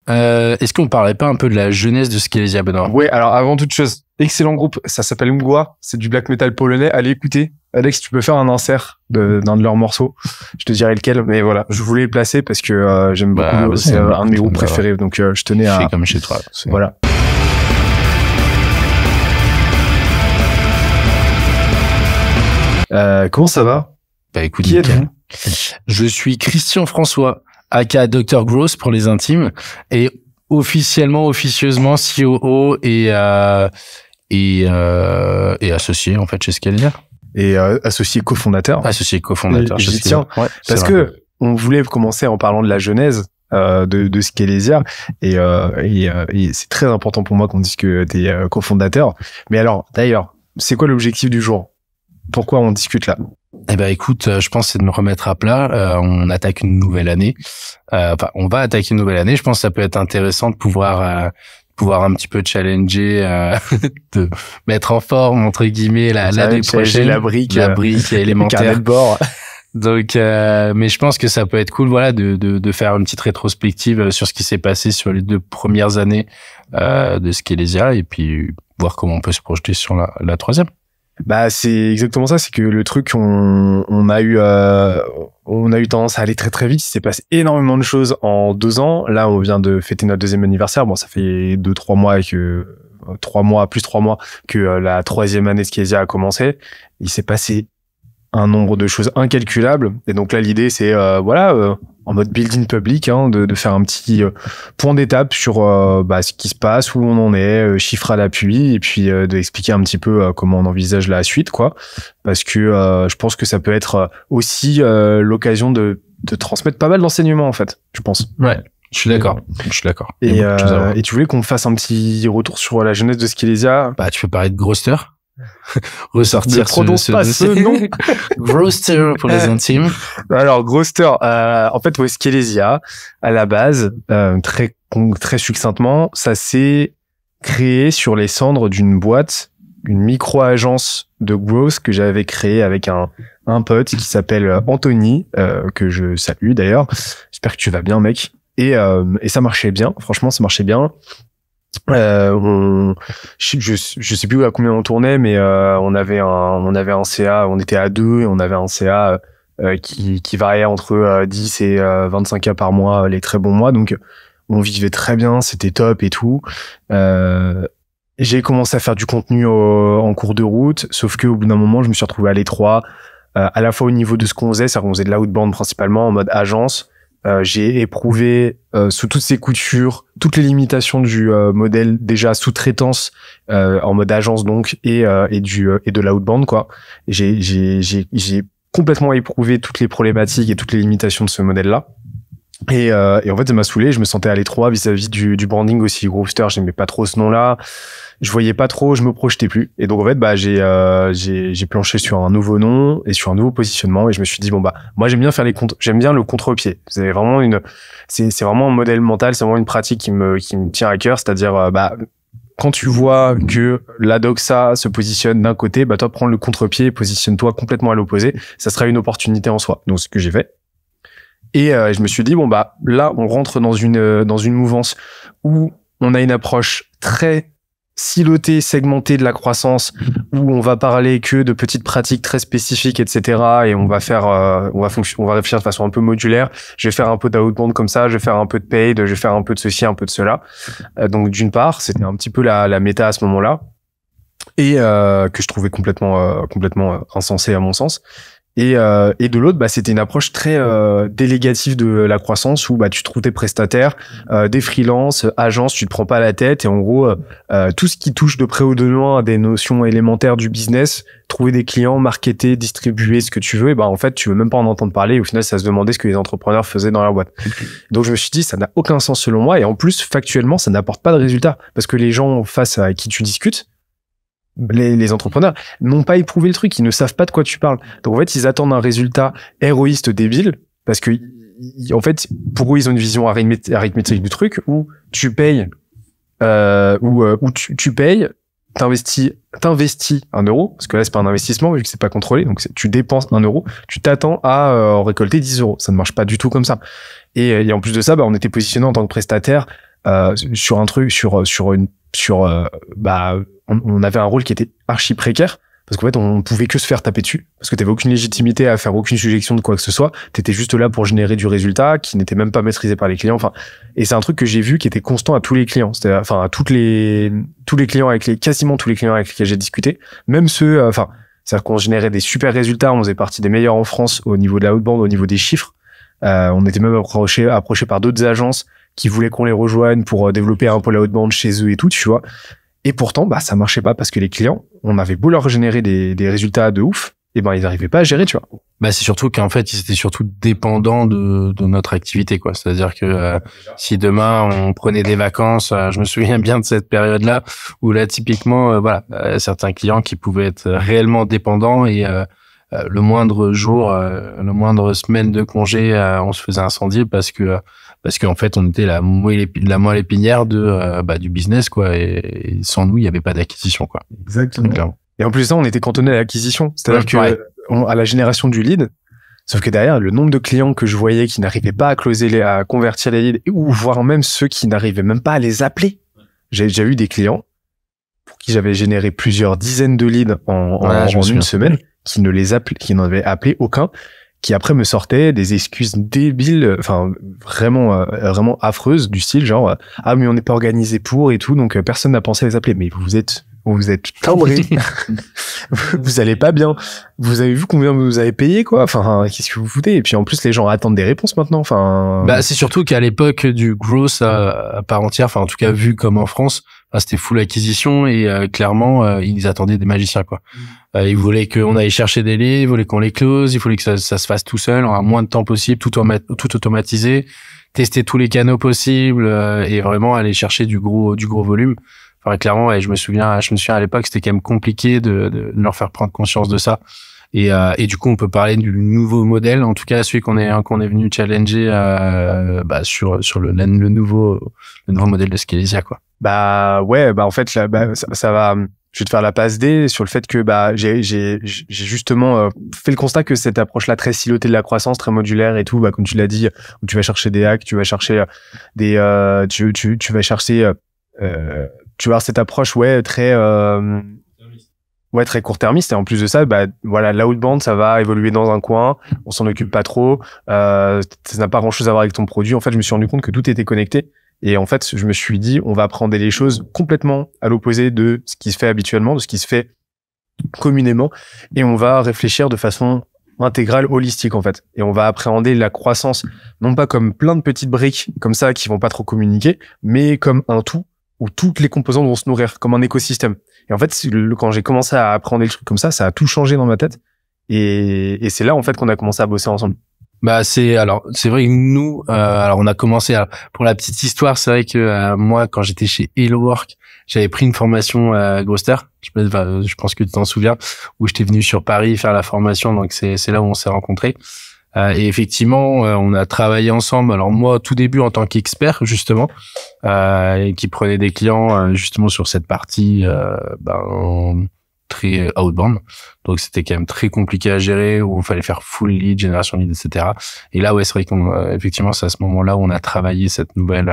Est-ce qu'on parlait pas un peu de la jeunesse de Skelésia, Benoît? Ouais, alors avant toute chose, excellent groupe, ça s'appelle Mgwa, c'est du black metal polonais, allez écouter. Alex, tu peux faire un insert d'un de leurs morceaux, je te dirai lequel, mais voilà, je voulais le placer parce que j'aime beaucoup, c'est un de mes groupes préférés, donc je tenais à... C'est comme chez toi. Voilà. Comment ça va? Bah écoute, qui êtes-vous? Je suis Christian François, aka Dr. Gross pour les intimes, et officieusement COO et associé en fait chez Skelésia. Et associé cofondateur. Associé cofondateur. J'y tiens, ouais, parce que on voulait commencer en parlant de la genèse de Skelésia et c'est très important pour moi qu'on dise que t'es cofondateur. Mais alors, d'ailleurs, c'est quoi l'objectif du jour? Pourquoi on discute là? Eh ben écoute, je pense que c'est de me remettre à plat. On attaque une nouvelle année. Enfin, on va attaquer une nouvelle année. Je pense que ça peut être intéressant de pouvoir un petit peu challenger, de mettre en forme entre guillemets l'année prochaine. La brique élémentaire. Carnet de bord. Donc, mais je pense que ça peut être cool, voilà, de faire une petite rétrospective sur ce qui s'est passé sur les 2 premières années de Skelésia et puis voir comment on peut se projeter sur la 3e. Bah c'est exactement ça, c'est que le truc on a eu tendance à aller très très vite, il s'est passé énormément de choses en 2 ans. Là, on vient de fêter notre 2e anniversaire. Bon, ça fait 2-3 mois que 3 mois que la 3e année de Skelésia a commencé. Il s'est passé un nombre de choses incalculables et donc là l'idée c'est en mode building public de faire un petit point d'étape sur ce qui se passe, où on en est, chiffres à l'appui et puis d'expliquer un petit peu comment on envisage la suite quoi, parce que je pense que ça peut être aussi l'occasion de transmettre pas mal d'enseignements en fait, je pense. Ouais. Je suis d'accord. Et tu voulais qu'on fasse un petit retour sur la jeunesse de Skelésia? Bah tu peux parler de Grosster. Ressortir ne prononce pas ce nom. Grosster pour les intimes. Alors Grosster, en fait Skelésia à la base, très succinctement, ça s'est créé sur les cendres d'une boîte, une micro-agence de growth que j'avais créée avec un pote qui s'appelle Anthony, que je salue d'ailleurs. J'espère que tu vas bien mec. Et ça marchait bien, franchement ça marchait bien. Je sais plus à combien on tournait, mais on avait un CA, on était à 2 et on avait un CA qui variait entre 10 et 25K par mois, les très bons mois. Donc on vivait très bien, c'était top et tout. J'ai commencé à faire du contenu en cours de route, sauf que au bout d'un moment, je me suis retrouvé à l'étroit, à la fois au niveau de ce qu'on faisait, c'est-à-dire qu'on faisait de l'outbound principalement en mode agence. J'ai éprouvé sous toutes ses coutures toutes les limitations du modèle déjà sous-traitance en mode agence donc et de l'outbound quoi. J'ai complètement éprouvé toutes les problématiques et toutes les limitations de ce modèle-là. Et en fait ça m'a saoulé, je me sentais à l'étroit vis-à-vis du branding aussi. Grosster, j'aimais pas trop ce nom-là. Je voyais pas trop, je me projetais plus. Et donc en fait j'ai planché sur un nouveau nom et sur un nouveau positionnement et je me suis dit moi j'aime bien faire j'aime bien le contre-pied. C'est vraiment c'est vraiment un modèle mental, c'est vraiment une pratique qui me tient à cœur, c'est-à-dire quand tu vois que la doxa se positionne d'un côté, toi prends le contre-pied, positionne-toi complètement à l'opposé, ça sera une opportunité en soi. Donc c'est ce que j'ai fait. Et je me suis dit là on rentre dans une mouvance où on a une approche très silotée, segmentée de la croissance, où on va parler que de petites pratiques très spécifiques, etc. Et on va réfléchir de façon un peu modulaire. Je vais faire un peu d'outbound comme ça, je vais faire un peu de paid, je vais faire un peu de ceci, un peu de cela. Donc d'une part, c'était un petit peu la méta à ce moment-là, et que je trouvais complètement insensé à mon sens. Et de l'autre, c'était une approche très délégative de la croissance où tu trouves tes prestataires, des freelances, agences, tu te prends pas la tête et en gros tout ce qui touche de près ou de loin à des notions élémentaires du business, trouver des clients, marketer, distribuer ce que tu veux, et en fait tu veux même pas en entendre parler. Et au final, ça se demandait ce que les entrepreneurs faisaient dans leur boîte. Donc je me suis dit ça n'a aucun sens selon moi et en plus factuellement ça n'apporte pas de résultat parce que les gens face à qui tu discutes, les entrepreneurs n'ont pas éprouvé le truc, ils ne savent pas de quoi tu parles. Donc en fait, ils attendent un résultat héroïste débile parce que en fait, pour eux, ils ont une vision arithmétique du truc où tu payes où tu payes, t'investis 1 euro parce que là c'est pas un investissement vu que c'est pas contrôlé, donc tu dépenses 1 euro, tu t'attends à récolter 10 euros. Ça ne marche pas du tout comme ça. Et en plus de ça, on était positionné en tant que prestataire sur un truc, on avait un rôle qui était archi précaire. Parce qu'en fait, on pouvait que se faire taper dessus. Parce que t'avais aucune légitimité à faire aucune suggestion de quoi que ce soit. T'étais juste là pour générer du résultat, qui n'était même pas maîtrisé par les clients. Enfin, et c'est un truc que j'ai vu qui était constant à tous les clients. C'est-à-dire, enfin, à tous les clients quasiment tous les clients avec lesquels j'ai discuté. Même ceux, c'est-à-dire qu'on générait des super résultats. On faisait partie des meilleurs en France au niveau de la outbound, au niveau des chiffres. On était même approché par d'autres agences qui voulaient qu'on les rejoigne pour développer un pôle outbound chez eux et tout, tu vois. Et pourtant, ça marchait pas parce que les clients, on avait beau leur générer des résultats de ouf, et ils n'arrivaient pas à gérer, tu vois. C'est surtout qu'en fait, ils étaient surtout dépendants de notre activité, quoi. C'est-à-dire que si demain on prenait des vacances, je me souviens bien de cette période-là où là typiquement, certains clients qui pouvaient être réellement dépendants et le moindre jour, le moindre semaine de congé, on se faisait incendier parce qu'en fait on était la moelle épinière du business, quoi, et sans nous il y avait pas d'acquisition, quoi. Exactement. Clairement. Et en plus de ça, on était cantonné à l'acquisition, c'est-à-dire à la génération du lead. Sauf que derrière, le nombre de clients que je voyais qui n'arrivaient pas à convertir les leads, ou voire même ceux qui n'arrivaient même pas à les appeler. J'ai déjà eu des clients pour qui j'avais généré plusieurs dizaines de leads en une semaine, qui n'avaient appelé aucun, qui après me sortaient des excuses débiles, enfin vraiment affreuses, du style genre mais on n'est pas organisé pour et tout, donc personne n'a pensé à les appeler. Mais vous êtes timbrés, vous allez pas bien, vous avez vu combien vous avez payé, quoi, enfin qu'est-ce que vous foutez? Et puis en plus les gens attendent des réponses maintenant, enfin. C'est surtout qu'à l'époque du growth à part entière, enfin en tout cas vu comme en France, c'était full acquisition et clairement ils attendaient des magiciens, quoi. Ils voulaient qu'on aille chercher des leads, ils voulaient qu'on les close, il fallait que ça se fasse tout seul en moins de temps possible, tout automatisé, tester tous les canaux possibles et vraiment aller chercher du gros volume. Enfin, clairement, je me souviens à l'époque, c'était quand même compliqué de leur faire prendre conscience de ça. Et du coup, on peut parler du nouveau modèle, en tout cas celui qu'on est venu challenger sur le nouveau modèle de Scalezia, quoi. En fait là, ça va. Je vais te faire la passe D sur le fait que j'ai justement fait le constat que cette approche-là très silotée de la croissance, très modulaire et tout, comme tu l'as dit, où tu vas chercher des hacks, tu vas chercher tu vas chercher tu vas avoir cette approche très très court-termiste, et en plus de ça, l'outbound, ça va évoluer dans un coin, on s'en occupe pas trop, ça n'a pas grand-chose à voir avec ton produit. En fait, je me suis rendu compte que tout était connecté. Et en fait, je me suis dit, on va apprendre les choses complètement à l'opposé de ce qui se fait habituellement, de ce qui se fait communément, et on va réfléchir de façon intégrale, holistique, en fait. Et on va appréhender la croissance, non pas comme plein de petites briques comme ça qui vont pas trop communiquer, mais comme un tout où toutes les composantes vont se nourrir, comme un écosystème. Et en fait, quand j'ai commencé à appréhender le truc comme ça a tout changé dans ma tête. Et c'est là, en fait, qu'on a commencé à bosser ensemble. C'est vrai que nous on a commencé pour la petite histoire, c'est vrai que moi quand j'étais chez HelloWork, j'avais pris une formation à Growster, je pense que tu t'en souviens, où j'étais venu sur Paris faire la formation, donc c'est là où on s'est rencontrés. Et effectivement, on a travaillé ensemble. Alors moi, au tout début, en tant qu'expert, justement, et qui prenait des clients justement sur cette partie très outbound. Donc c'était quand même très compliqué à gérer, où il fallait faire full lead, génération lead, etc. Et là, c'est vrai qu'effectivement, c'est à ce moment-là où on a travaillé ce nouvel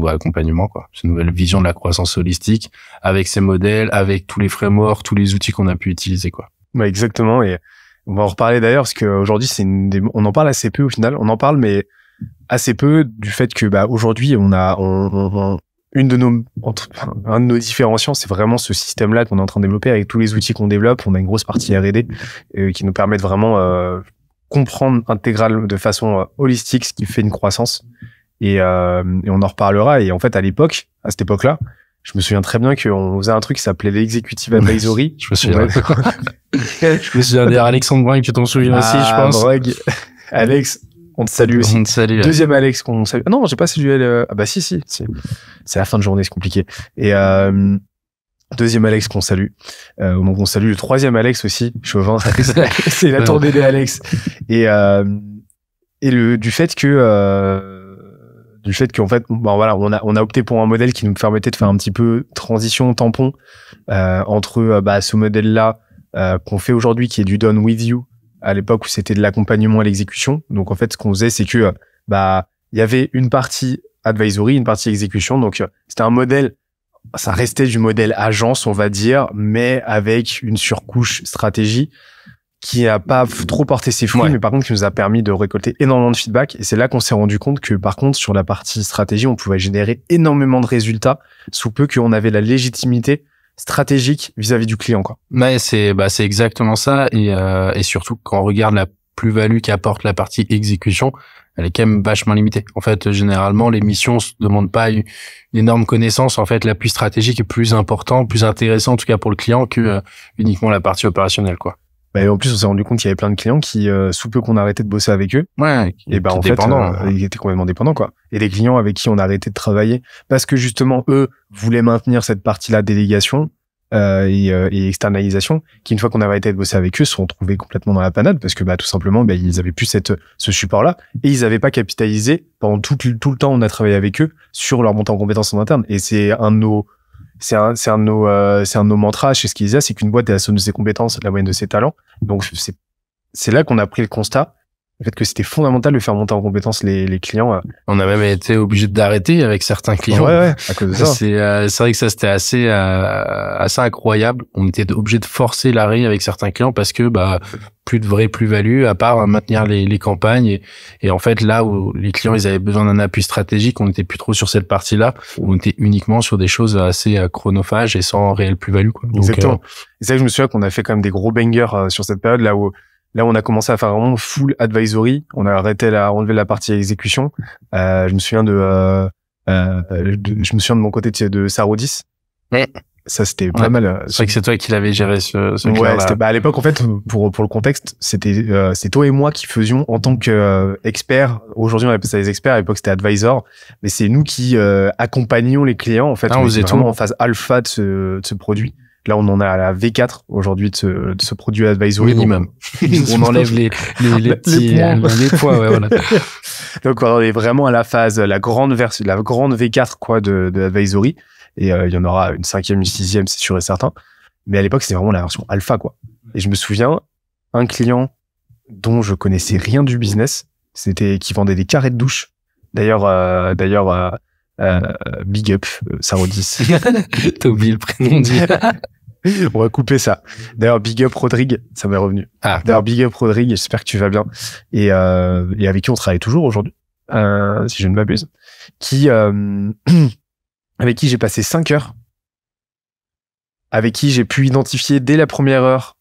accompagnement, quoi, cette nouvelle vision de la croissance holistique, avec ces modèles, avec tous les frameworks, tous les outils qu'on a pu utiliser, quoi. Exactement. Et on va en reparler d'ailleurs, parce qu'aujourd'hui, on en parle assez peu au final. On en parle, mais assez peu, du fait que aujourd'hui, un de nos différenciants, c'est vraiment ce système-là qu'on est en train de développer avec tous les outils qu'on développe. On a une grosse partie R&D qui nous permet de vraiment comprendre intégral de façon holistique ce qui fait une croissance. Et on en reparlera. Et en fait, à cette époque-là, je me souviens très bien qu'on faisait un truc qui s'appelait l'Executive Advisory. Je me souviens. Je me souviens d'Alexandre Brun, tu t'en souviens aussi, je pense. Brog. Alex, on te salue aussi. On te salue. Deuxième Alex qu'on salue. Ah non, j'ai pas salué. Si. C'est la fin de journée, c'est compliqué. Et deuxième Alex qu'on salue. Donc on salue le troisième Alex aussi, Chauvin. C'est la tournée des Alex. Et du fait qu'en fait, on a opté pour un modèle qui nous permettait de faire un petit peu transition tampon entre ce modèle-là qu'on fait aujourd'hui, qui est du done with you, à l'époque où c'était de l'accompagnement à l'exécution. Donc en fait, ce qu'on faisait, c'est que il y avait une partie advisory, une partie exécution. Donc, c'était un modèle, ça restait du modèle agence, on va dire, mais avec une surcouche stratégie qui a pas trop porté ses fruits, mais par contre, qui nous a permis de récolter énormément de feedback. Et c'est là qu'on s'est rendu compte que, par contre, sur la partie stratégie, on pouvait générer énormément de résultats sous peu qu'on avait la légitimité stratégique vis-à-vis du client, quoi. Ouais, c'est exactement ça. Et surtout, quand on regarde la plus-value qu'apporte la partie exécution, elle est quand même vachement limitée. En fait, généralement, les missions ne demandent pas une énorme connaissance. En fait, l'appui stratégique est plus important, plus intéressant, en tout cas pour le client, que uniquement la partie opérationnelle, quoi. Bah, en plus, on s'est rendu compte qu'il y avait plein de clients qui, sous peu qu'on a arrêté de bosser avec eux, et ben en fait, ils étaient complètement dépendants, quoi. Et les clients avec qui on a arrêté de travailler parce que justement eux voulaient maintenir cette partie-là délégation et externalisation, qui une fois qu'on avait arrêté de bosser avec eux, se sont trouvés complètement dans la panade parce que tout simplement, ils avaient plus ce support-là et ils avaient pas capitalisé pendant tout le temps on a travaillé avec eux sur leur montée en compétences en interne. Et c'est un de nos mantras chez Skillzia, c'est qu'une boîte est la somme de ses compétences, la moyenne de ses talents. Donc, c'est là qu'on a pris le constat, en fait, que c'était fondamental de faire monter en compétences les clients. On a même été obligé d'arrêter avec certains clients. Ouais, à cause de ça. C'est vrai que ça, c'était assez incroyable. On était obligé de forcer l'arrêt avec certains clients parce que, plus de vraie plus-value à part maintenir les campagnes et en fait là où les clients ils avaient besoin d'un appui stratégique, on n'était plus trop sur cette partie-là, on était uniquement sur des choses assez chronophages et sans réelle plus-value, quoi. Donc, exactement. C'est ça que je me souviens qu'on a fait quand même des gros bangers sur cette période là où on a commencé à faire vraiment full advisory, on a enlevé la partie exécution. Je me souviens je me souviens de mon côté de Sarodis. Ouais. Ça, c'était pas mal. C'est vrai que c'est toi qui l'avais géré ce ouais, c'était, à l'époque, en fait, pour le contexte, c'est toi et moi qui faisions en tant que experts. Aujourd'hui, on appelle ça les experts. À l'époque, c'était advisor. Mais c'est nous qui accompagnions les clients. En fait, on était vraiment en phase alpha de ce produit. Là, on en est à la V4 aujourd'hui de ce produit advisory. Minimum. On enlève les points, ouais, voilà. Donc, on est vraiment à la phase, la grande V4, quoi, de advisory. Et il y en aura une 5e, une 6e, c'est sûr et certain. Mais à l'époque, c'était vraiment la version alpha, quoi. Et je me souviens, un client dont je connaissais rien du business, qui vendait des carrés de douche. D'ailleurs, big up, Sarodis. T'as oublié le prénom On va couper ça. D'ailleurs, big up Rodrigue, ça m'est revenu. D'ailleurs, big up Rodrigue, j'espère que tu vas bien. Et avec qui on travaille toujours aujourd'hui, si je ne m'abuse. Avec qui j'ai passé 5 heures, avec qui j'ai pu identifier dès la première heure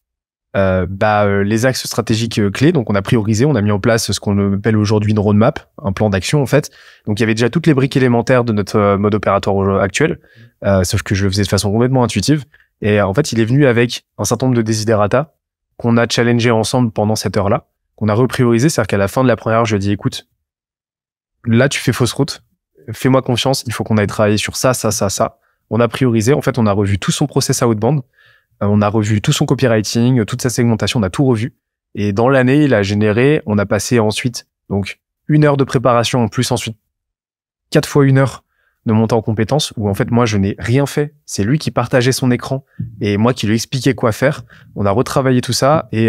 les axes stratégiques clés. Donc, on a priorisé, on a mis en place ce qu'on appelle aujourd'hui une roadmap, un plan d'action en fait. Donc, il y avait déjà toutes les briques élémentaires de notre mode opératoire actuel, sauf que je le faisais de façon complètement intuitive. Et en fait, il est venu avec un certain nombre de desiderata qu'on a challengé ensemble pendant cette heure-là, qu'on a repriorisé. C'est-à-dire qu'à la fin de la première heure, je lui ai dit, écoute, là, tu fais fausse route. Fais-moi confiance, il faut qu'on aille travailler sur ça. On a priorisé. En fait, on a revu tout son process outbound. On a revu tout son copywriting, toute sa segmentation. On a tout revu. Et dans l'année, on a passé ensuite, donc, 1 heure de préparation, en plus ensuite 4 fois 1 heure de montée en compétences où en fait, moi, je n'ai rien fait. C'est lui qui partageait son écran et moi qui lui expliquais quoi faire. On a retravaillé tout ça et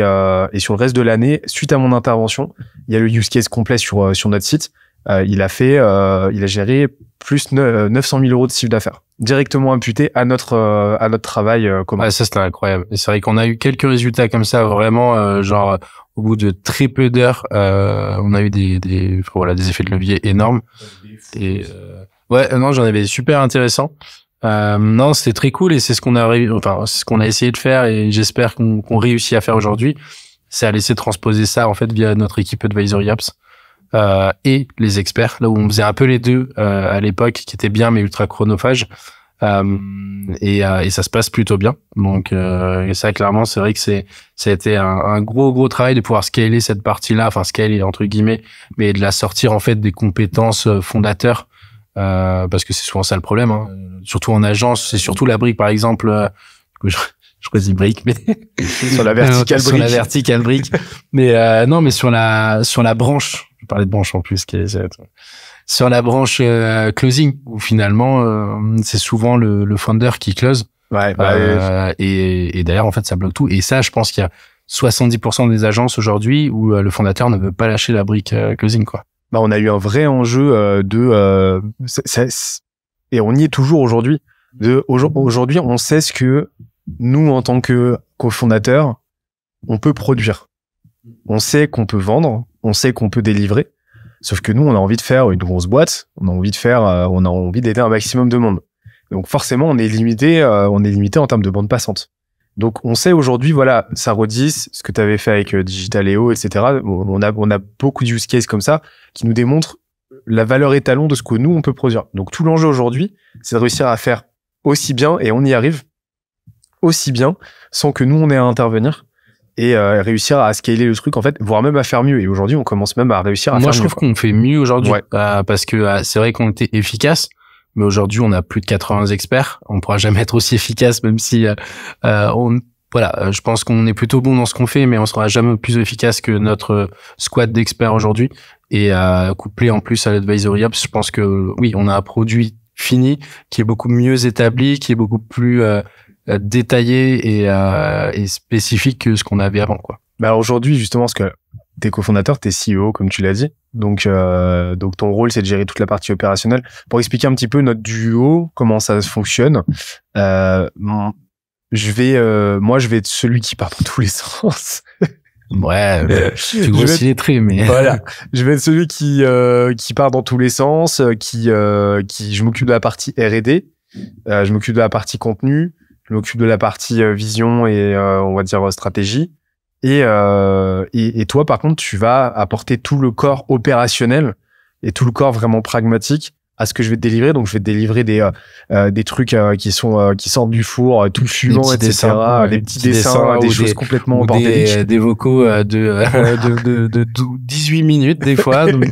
sur le reste de l'année, suite à mon intervention, il y a le use case complet sur notre site. Il a géré plus 900 000 euros de chiffre d'affaires directement imputé à notre travail commun. Ouais, ça c'était incroyable. Et c'est vrai qu'on a eu quelques résultats comme ça, vraiment genre au bout de très peu d'heures, on a eu des effets de levier énormes. Et non, j'en avais super intéressant. Non, c'était très cool et c'est ce qu'on a essayé de faire et j'espère qu'on réussit à faire aujourd'hui. C'est à laisser transposer ça en fait via notre équipe Advisory Apps. Et les experts, là où on faisait un peu les deux à l'époque, qui était bien mais ultra chronophage, et ça se passe plutôt bien. Donc et ça clairement c'est vrai que ça a été un gros travail de pouvoir scaler cette partie-là, enfin scaler entre guillemets, mais de la sortir en fait des compétences fondateurs, parce que c'est souvent ça le problème, hein. Surtout en agence, c'est surtout la brique par exemple. Je choisis brique, mais sur la verticale brique. Mais non, mais sur la branche. Je parlais de branche en plus, sur la branche closing où finalement c'est souvent le founder qui close. Ouais. Et d'ailleurs en fait ça bloque tout. Et ça, je pense qu'il y a 70% des agences aujourd'hui où le fondateur ne veut pas lâcher la brique closing, quoi. bah on a eu un vrai enjeu et on y est toujours aujourd'hui. Aujourd'hui, on sait ce que nous, en tant que cofondateurs, on peut produire. On sait qu'on peut vendre, on sait qu'on peut délivrer. Sauf que nous, on a envie de faire une grosse boîte, on a envie d'aider un maximum de monde. Donc forcément, on est limité en termes de bande passante. Donc on sait aujourd'hui, voilà, Sarodis, ce que tu avais fait avec Digitaleo, etc. On a beaucoup de use cases comme ça qui nous démontrent la valeur étalon de ce que nous, on peut produire. Donc tout l'enjeu aujourd'hui, c'est de réussir à faire aussi bien, et on y arrive, aussi bien, sans que nous, on ait à intervenir, et réussir à scaler le truc, en fait, voire même à faire mieux. Et aujourd'hui, on commence même à réussir à faire mieux. Moi, je trouve qu'on fait mieux aujourd'hui, ouais. Parce que c'est vrai qu'on était efficace, mais aujourd'hui, on a plus de 80 experts. On pourra jamais être aussi efficace, même si je pense qu'on est plutôt bon dans ce qu'on fait, mais on sera jamais plus efficace que notre squad d'experts aujourd'hui. Et couplé en plus à l'Advisory Ops, je pense que oui, on a un produit fini qui est beaucoup mieux établi, qui est beaucoup plus détaillé et spécifique que ce qu'on avait avant, quoi. Bah alors aujourd'hui, justement, parce que t'es cofondateur, t'es CEO, comme tu l'as dit. Donc ton rôle, c'est de gérer toute la partie opérationnelle. Pour expliquer un petit peu notre duo, comment ça fonctionne, moi, je vais être celui qui part dans tous les sens. Ouais, tu grossis les traits, mais voilà, je vais être celui qui part dans tous les sens, je m'occupe de la partie R&D, je m'occupe de la partie contenu, je m'occupe de la partie vision et on va dire stratégie. Et toi, par contre, tu vas apporter tout le corps opérationnel et tout le corps vraiment pragmatique à ce que je vais te délivrer. Donc, je vais te délivrer des trucs qui sortent du four, tout fumant, etc. Des petits dessins, des choses complètement bordéliques. Des vocaux de 18 minutes, des fois. Donc,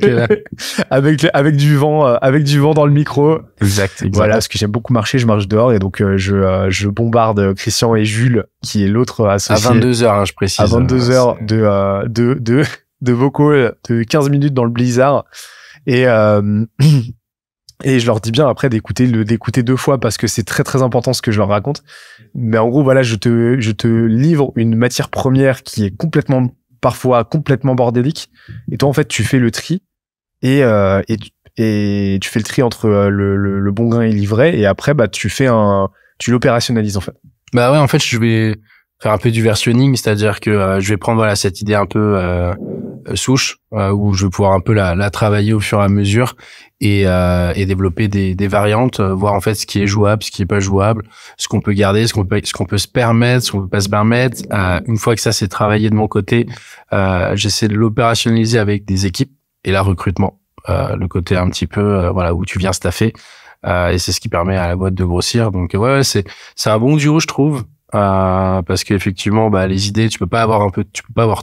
avec du vent dans le micro. Exact. Voilà, parce que j'aime beaucoup marcher, je marche dehors et donc je bombarde Christian et Jules, qui est l'autre associé. À 22h, hein, je précise. À 22h de vocaux de 15 minutes dans le blizzard. Et je leur dis bien après d'écouter 2 fois parce que c'est très très important ce que je leur raconte. Mais en gros, voilà, je te livre une matière première qui est parfois complètement bordélique. Et toi, en fait, tu fais le tri et tu fais le tri entre le bon grain et l'ivraie. Et après, bah, tu l'opérationnalises, en fait. Bah ouais, en fait, je vais faire un peu du versionning, c'est-à-dire que je vais prendre cette idée un peu souche où je vais pouvoir un peu la travailler au fur et à mesure et développer des variantes, voir en fait ce qui est jouable, ce qui est pas jouable, ce qu'on peut garder, ce qu'on peut se permettre, ce qu'on peut pas se permettre. Une fois que ça c'est travaillé de mon côté, j'essaie de l'opérationnaliser avec des équipes et là recrutement, le côté un petit peu où tu viens staffer et c'est ce qui permet à la boîte de grossir. Donc c'est un bon duo, je trouve. Parce qu'effectivement les idées tu peux pas avoir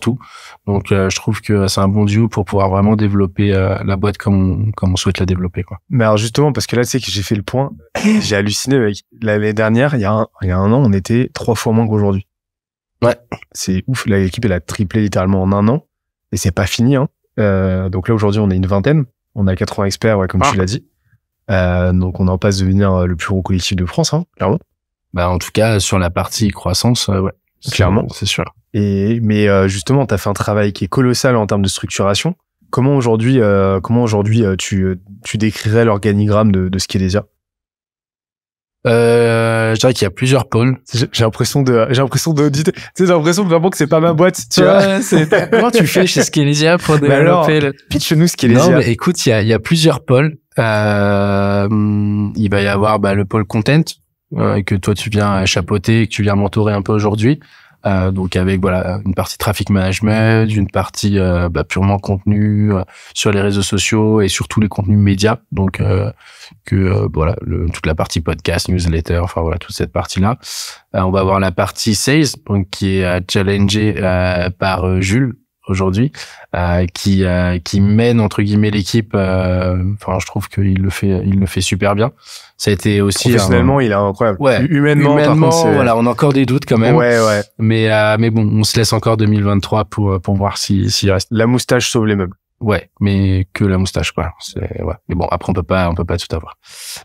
tout, donc je trouve que c'est un bon duo pour pouvoir vraiment développer la boîte comme on souhaite la développer, quoi. Mais alors justement, parce que là tu sais que j'ai fait le point, j'ai halluciné avec l'année dernière, il y a un an on était 3 fois moins qu'aujourd'hui. Ouais, c'est ouf, l'équipe elle a triplé littéralement en un an et c'est pas fini, hein. Donc là aujourd'hui on est une vingtaine, on a 80 experts, comme tu l'as dit, donc on en passe de devenir le plus gros collectif de France, hein, clairement. Bah en tout cas sur la partie croissance, ouais, clairement, c'est sûr. Mais justement, t'as fait un travail qui est colossal en termes de structuration. Comment aujourd'hui tu décrirais l'organigramme de Scalesia? Je dirais qu'il y a plusieurs pôles. J'ai l'impression d'auditer. Tu sais, j'ai l'impression vraiment que c'est pas ma boîte. Tu vois, comment tu fais chez Scalesia pour développer pitch-nous Scalesia. Non, mais écoute, il y a plusieurs pôles. Il va y avoir le pôle content. Que toi tu viens chapeauter, que tu viens mentorer un peu aujourd'hui, donc avec une partie traffic management, une partie purement contenu sur les réseaux sociaux et surtout les contenus médias, donc toute la partie podcast, newsletter, toute cette partie là. On va avoir la partie sales, donc qui est challengée par Jules aujourd'hui, qui mène entre guillemets l'équipe. Je trouve qu'il le fait super bien. Ça a été aussi professionnellement, il est incroyable. Ouais, humainement par contre, on a encore des doutes quand même. Ouais. Mais bon, on se laisse encore 2023 pour voir s'il reste. La moustache sauve les meubles. Ouais, mais que la moustache, quoi. Mais bon, après on peut pas tout avoir.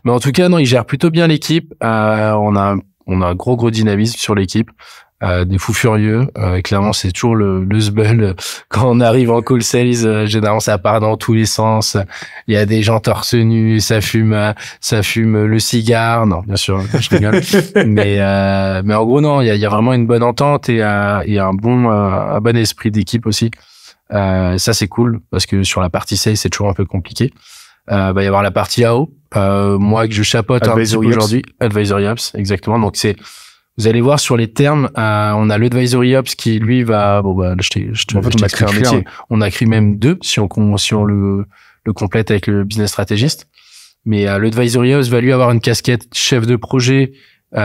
Mais en tout cas, non, il gère plutôt bien l'équipe. On a un gros dynamisme sur l'équipe. des fous furieux. Clairement, c'est toujours le zbeul. Quand on arrive en call sales, généralement, ça part dans tous les sens. Il y a des gens torse nu, ça fume le cigare. Non, bien sûr, je rigole. mais en gros, non, il y a vraiment une bonne entente et un bon esprit d'équipe aussi. Ça, c'est cool parce que sur la partie sales, c'est toujours un peu compliqué. Va y avoir la partie AO, moi que je chapeaute un petit peu aujourd'hui. Advisory Ops, exactement. Donc vous allez voir sur les termes, on a l'Advisory Ops qui lui va, en fait, on a créé un métier. On a créé même deux si on le complète avec le business stratégiste. Mais l'Advisory Ops va lui avoir une casquette chef de projet,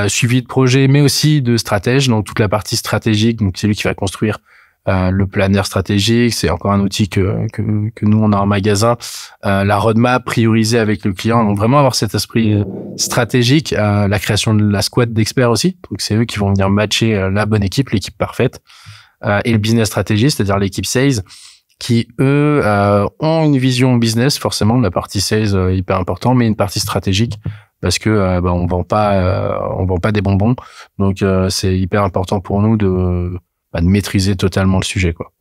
suivi de projet, mais aussi de stratège, donc toute la partie stratégique. Donc c'est lui qui va construire le planner stratégique, c'est encore un outil que nous on a en magasin, la roadmap priorisée avec le client, donc vraiment avoir cet esprit stratégique, la création de la squad d'experts aussi, donc c'est eux qui vont venir matcher la bonne équipe, l'équipe parfaite, et le business stratégiste, c'est-à-dire l'équipe sales, qui eux ont une vision business, forcément la partie sales hyper important, mais une partie stratégique parce que on vend pas des bonbons, donc c'est hyper important pour nous de maîtriser totalement le sujet, quoi.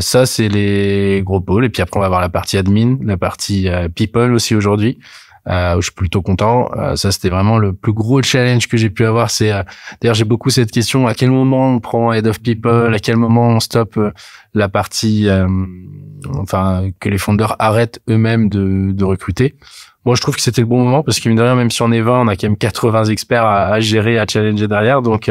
Ça, c'est les gros pôles. Et puis après, on va avoir la partie admin, la partie people aussi aujourd'hui, où je suis plutôt content. Ça, c'était vraiment le plus gros challenge que j'ai pu avoir. D'ailleurs, j'ai beaucoup cette question, à quel moment on prend head of people, à quel moment on stoppe la partie, que les fondeurs arrêtent eux-mêmes de recruter. Moi, je trouve que c'était le bon moment parce que mine de rien, même si on est 20, on a quand même 80 experts à gérer, à challenger derrière. Donc,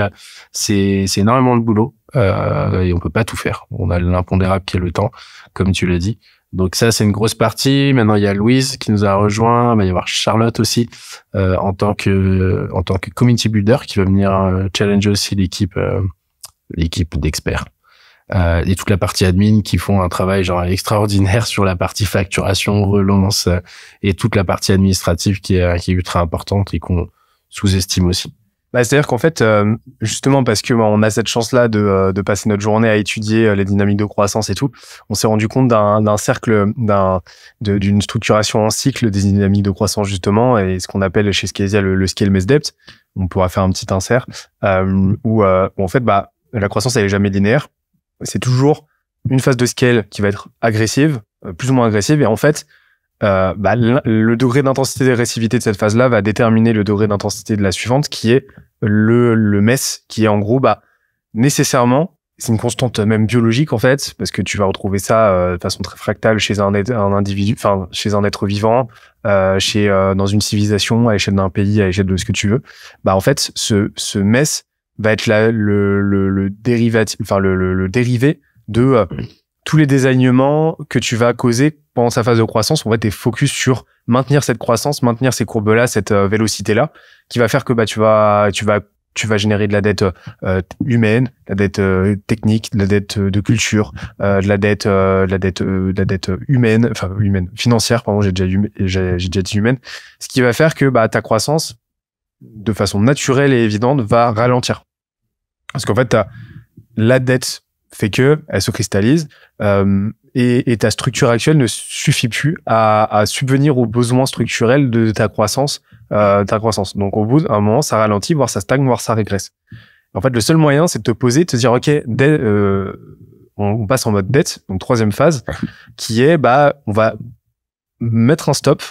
c'est énormément de boulot et on peut pas tout faire. On a l'impondérable qui est le temps, comme tu l'as dit. Donc ça, c'est une grosse partie. Maintenant, il y a Louise qui nous a rejoint. Il va y avoir Charlotte aussi en tant que community builder qui va venir challenger aussi l'équipe d'experts. Et toute la partie admin qui font un travail genre extraordinaire sur la partie facturation, relance et toute la partie administrative qui est ultra importante et qu'on sous-estime aussi. C'est-à-dire qu'en fait, justement parce que on a cette chance-là de passer notre journée à étudier les dynamiques de croissance et tout, on s'est rendu compte d'un cercle, d'une structuration en cycle des dynamiques de croissance justement, et ce qu'on appelle chez Scaesia le scale mess depth. On pourra faire un petit insert où en fait, la croissance elle est jamais linéaire. C'est toujours une phase de scale qui va être agressive, plus ou moins agressive, et en fait, le degré d'intensité et d'agressivité de cette phase-là va déterminer le degré d'intensité de la suivante, qui est le MES, qui est en gros, nécessairement, c'est une constante même biologique en fait, parce que tu vas retrouver ça de façon très fractale chez un individu, enfin chez un être vivant, dans une civilisation, à l'échelle d'un pays, à l'échelle de ce que tu veux. En fait, ce MES va être le dérivé de tous les désalignements que tu vas causer pendant sa phase de croissance. En fait, t'es focus sur maintenir cette croissance, maintenir ces courbes-là, cette vélocité-là, qui va faire que tu vas générer de la dette humaine, de la dette technique, de la dette de culture, de la dette humaine, financière, pardon, j'ai déjà dit humaine, ce qui va faire que ta croissance, de façon naturelle et évidente, va ralentir. Parce qu'en fait, la dette fait que elle se cristallise et ta structure actuelle ne suffit plus à subvenir aux besoins structurels de ta croissance. Donc au bout d'un moment, ça ralentit, voire ça stagne, voire ça régresse. En fait, le seul moyen, c'est de te poser, de te dire, ok, on passe en mode dette, donc troisième phase, qui est, on va mettre un stop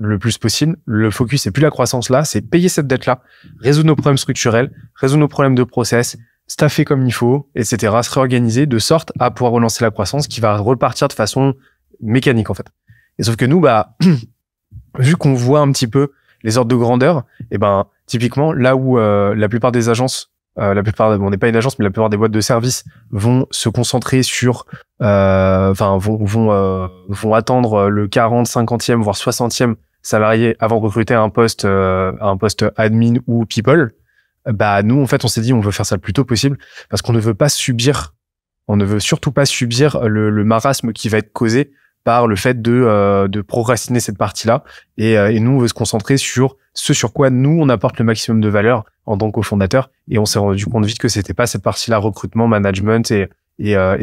le plus possible. Le focus, c'est plus la croissance là, c'est payer cette dette-là, résoudre nos problèmes structurels, résoudre nos problèmes de process, staffer comme il faut, etc., se réorganiser de sorte à pouvoir relancer la croissance qui va repartir de façon mécanique, en fait. Et sauf que nous, vu qu'on voit un petit peu les ordres de grandeur, typiquement, là où la plupart des agences, on n'est pas une agence, mais la plupart des boîtes de services vont se concentrer sur, vont attendre le 40, 50e, voire 60e salarié avant de recruter un poste admin ou people. Nous, en fait, on s'est dit, on veut faire ça le plus tôt possible parce qu'on ne veut surtout pas subir le marasme qui va être causé par le fait de procrastiner cette partie-là. Et nous, on veut se concentrer sur ce sur quoi nous, on apporte le maximum de valeur en tant que cofondateur. Et on s'est rendu compte vite que c'était pas cette partie-là, recrutement, management et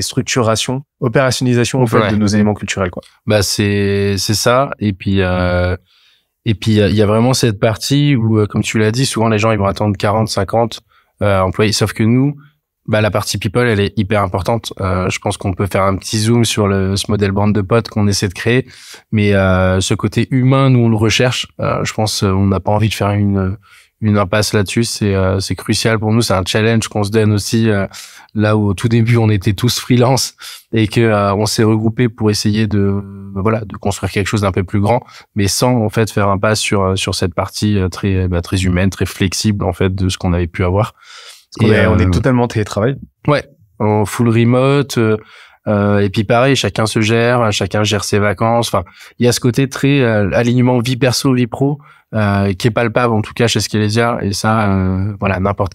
structuration, opérationnalisation, en fait, de nos éléments culturels, quoi. C'est ça. Et puis, il y a vraiment cette partie où, comme tu l'as dit, souvent les gens, ils vont attendre 40, 50, employés. Sauf que nous, la partie people, elle est hyper importante. Je pense qu'on peut faire un petit zoom sur ce modèle bande de potes qu'on essaie de créer, mais ce côté humain, nous on le recherche. Je pense on n'a pas envie de faire une impasse là-dessus. C'est crucial pour nous. C'est un challenge qu'on se donne aussi. Là où au tout début on était tous freelance et que on s'est regroupés pour essayer de construire quelque chose d'un peu plus grand, mais sans en fait faire un pas sur cette partie très humaine, très flexible en fait de ce qu'on avait pu avoir. On est totalement télétravail. Ouais, en full remote. Et puis pareil, chacun gère ses vacances. Enfin, il y a ce côté très alignement vie perso, vie pro qui est palpable en tout cas chez Skelesia. Et ça, n'importe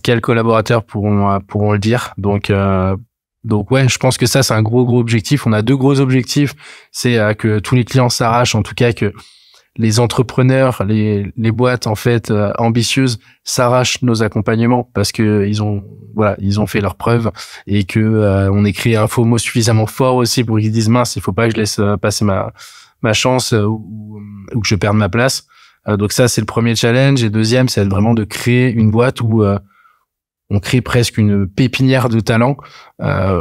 quel collaborateur pourront le dire. Donc ouais, je pense que ça c'est un gros objectif. On a 2 gros objectifs. C'est que tous les clients s'arrachent, en tout cas que les entrepreneurs, les boîtes en fait ambitieuses s'arrachent nos accompagnements parce que ils ont fait leurs preuves et que on ait créé un FOMO suffisamment fort aussi pour qu'ils disent mince, il faut pas que je laisse passer ma chance ou que je perde ma place. Donc ça c'est le premier challenge, et deuxième c'est vraiment de créer une boîte où on crée presque une pépinière de talents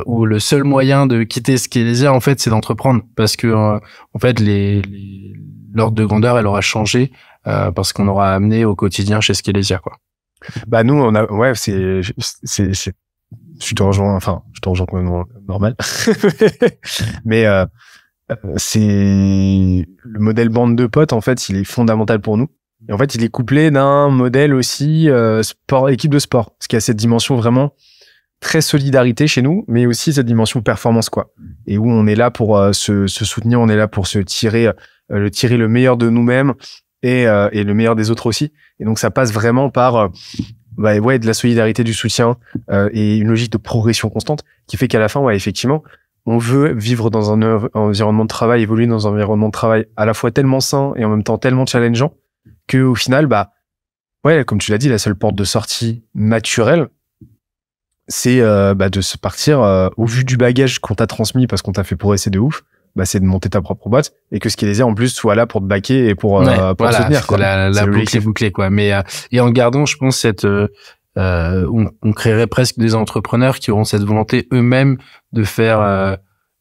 où le seul moyen de quitter Skelesia en fait c'est d'entreprendre, parce que en fait l'ordre de grandeur elle aura changé parce qu'on aura amené au quotidien chez Skelesia quoi. Nous on a je te rejoins complètement normal. Mais c'est le modèle bande de potes en fait, il est fondamental pour nous. Et en fait, il est couplé d'un modèle aussi équipe de sport, parce qu'il y a cette dimension vraiment très solidarité chez nous, mais aussi cette dimension performance quoi. Et où on est là pour se soutenir, on est là pour se tirer le meilleur de nous-mêmes et le meilleur des autres aussi. Et donc ça passe vraiment par de la solidarité, du soutien et une logique de progression constante qui fait qu'à la fin, effectivement, on veut vivre dans un environnement de travail, évoluer dans un environnement de travail à la fois tellement sain et en même temps tellement challengeant que au final, comme tu l'as dit, la seule porte de sortie naturelle, c'est de se partir au vu du bagage qu'on t'a transmis parce qu'on t'a fait progresser de ouf. C'est de monter ta propre boîte et que Skelesia en plus soit là pour te backer et pour soutenir quoi. La boucle est bouclée quoi. Mais et en gardant, je pense on créerait presque des entrepreneurs qui auront cette volonté eux-mêmes de faire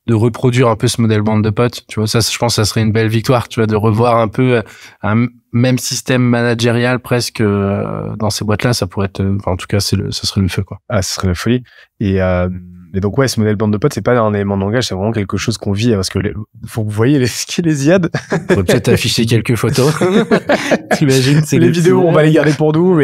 de reproduire un peu ce modèle bande de potes, tu vois. Ça, je pense que ça serait une belle victoire, tu vois, de revoir un peu un même système managérial presque dans ces boîtes-là. Ça pourrait être, en tout cas, ça serait le feu, quoi. Ah, ce serait la folie. Et donc ce modèle bande de potes, c'est pas un élément de langage, c'est vraiment quelque chose qu'on vit, parce que faut que vous voyez les Skelésiades. Faut peut-être afficher quelques photos. T'imagines, c'est les vidéos, on va les garder pour nous,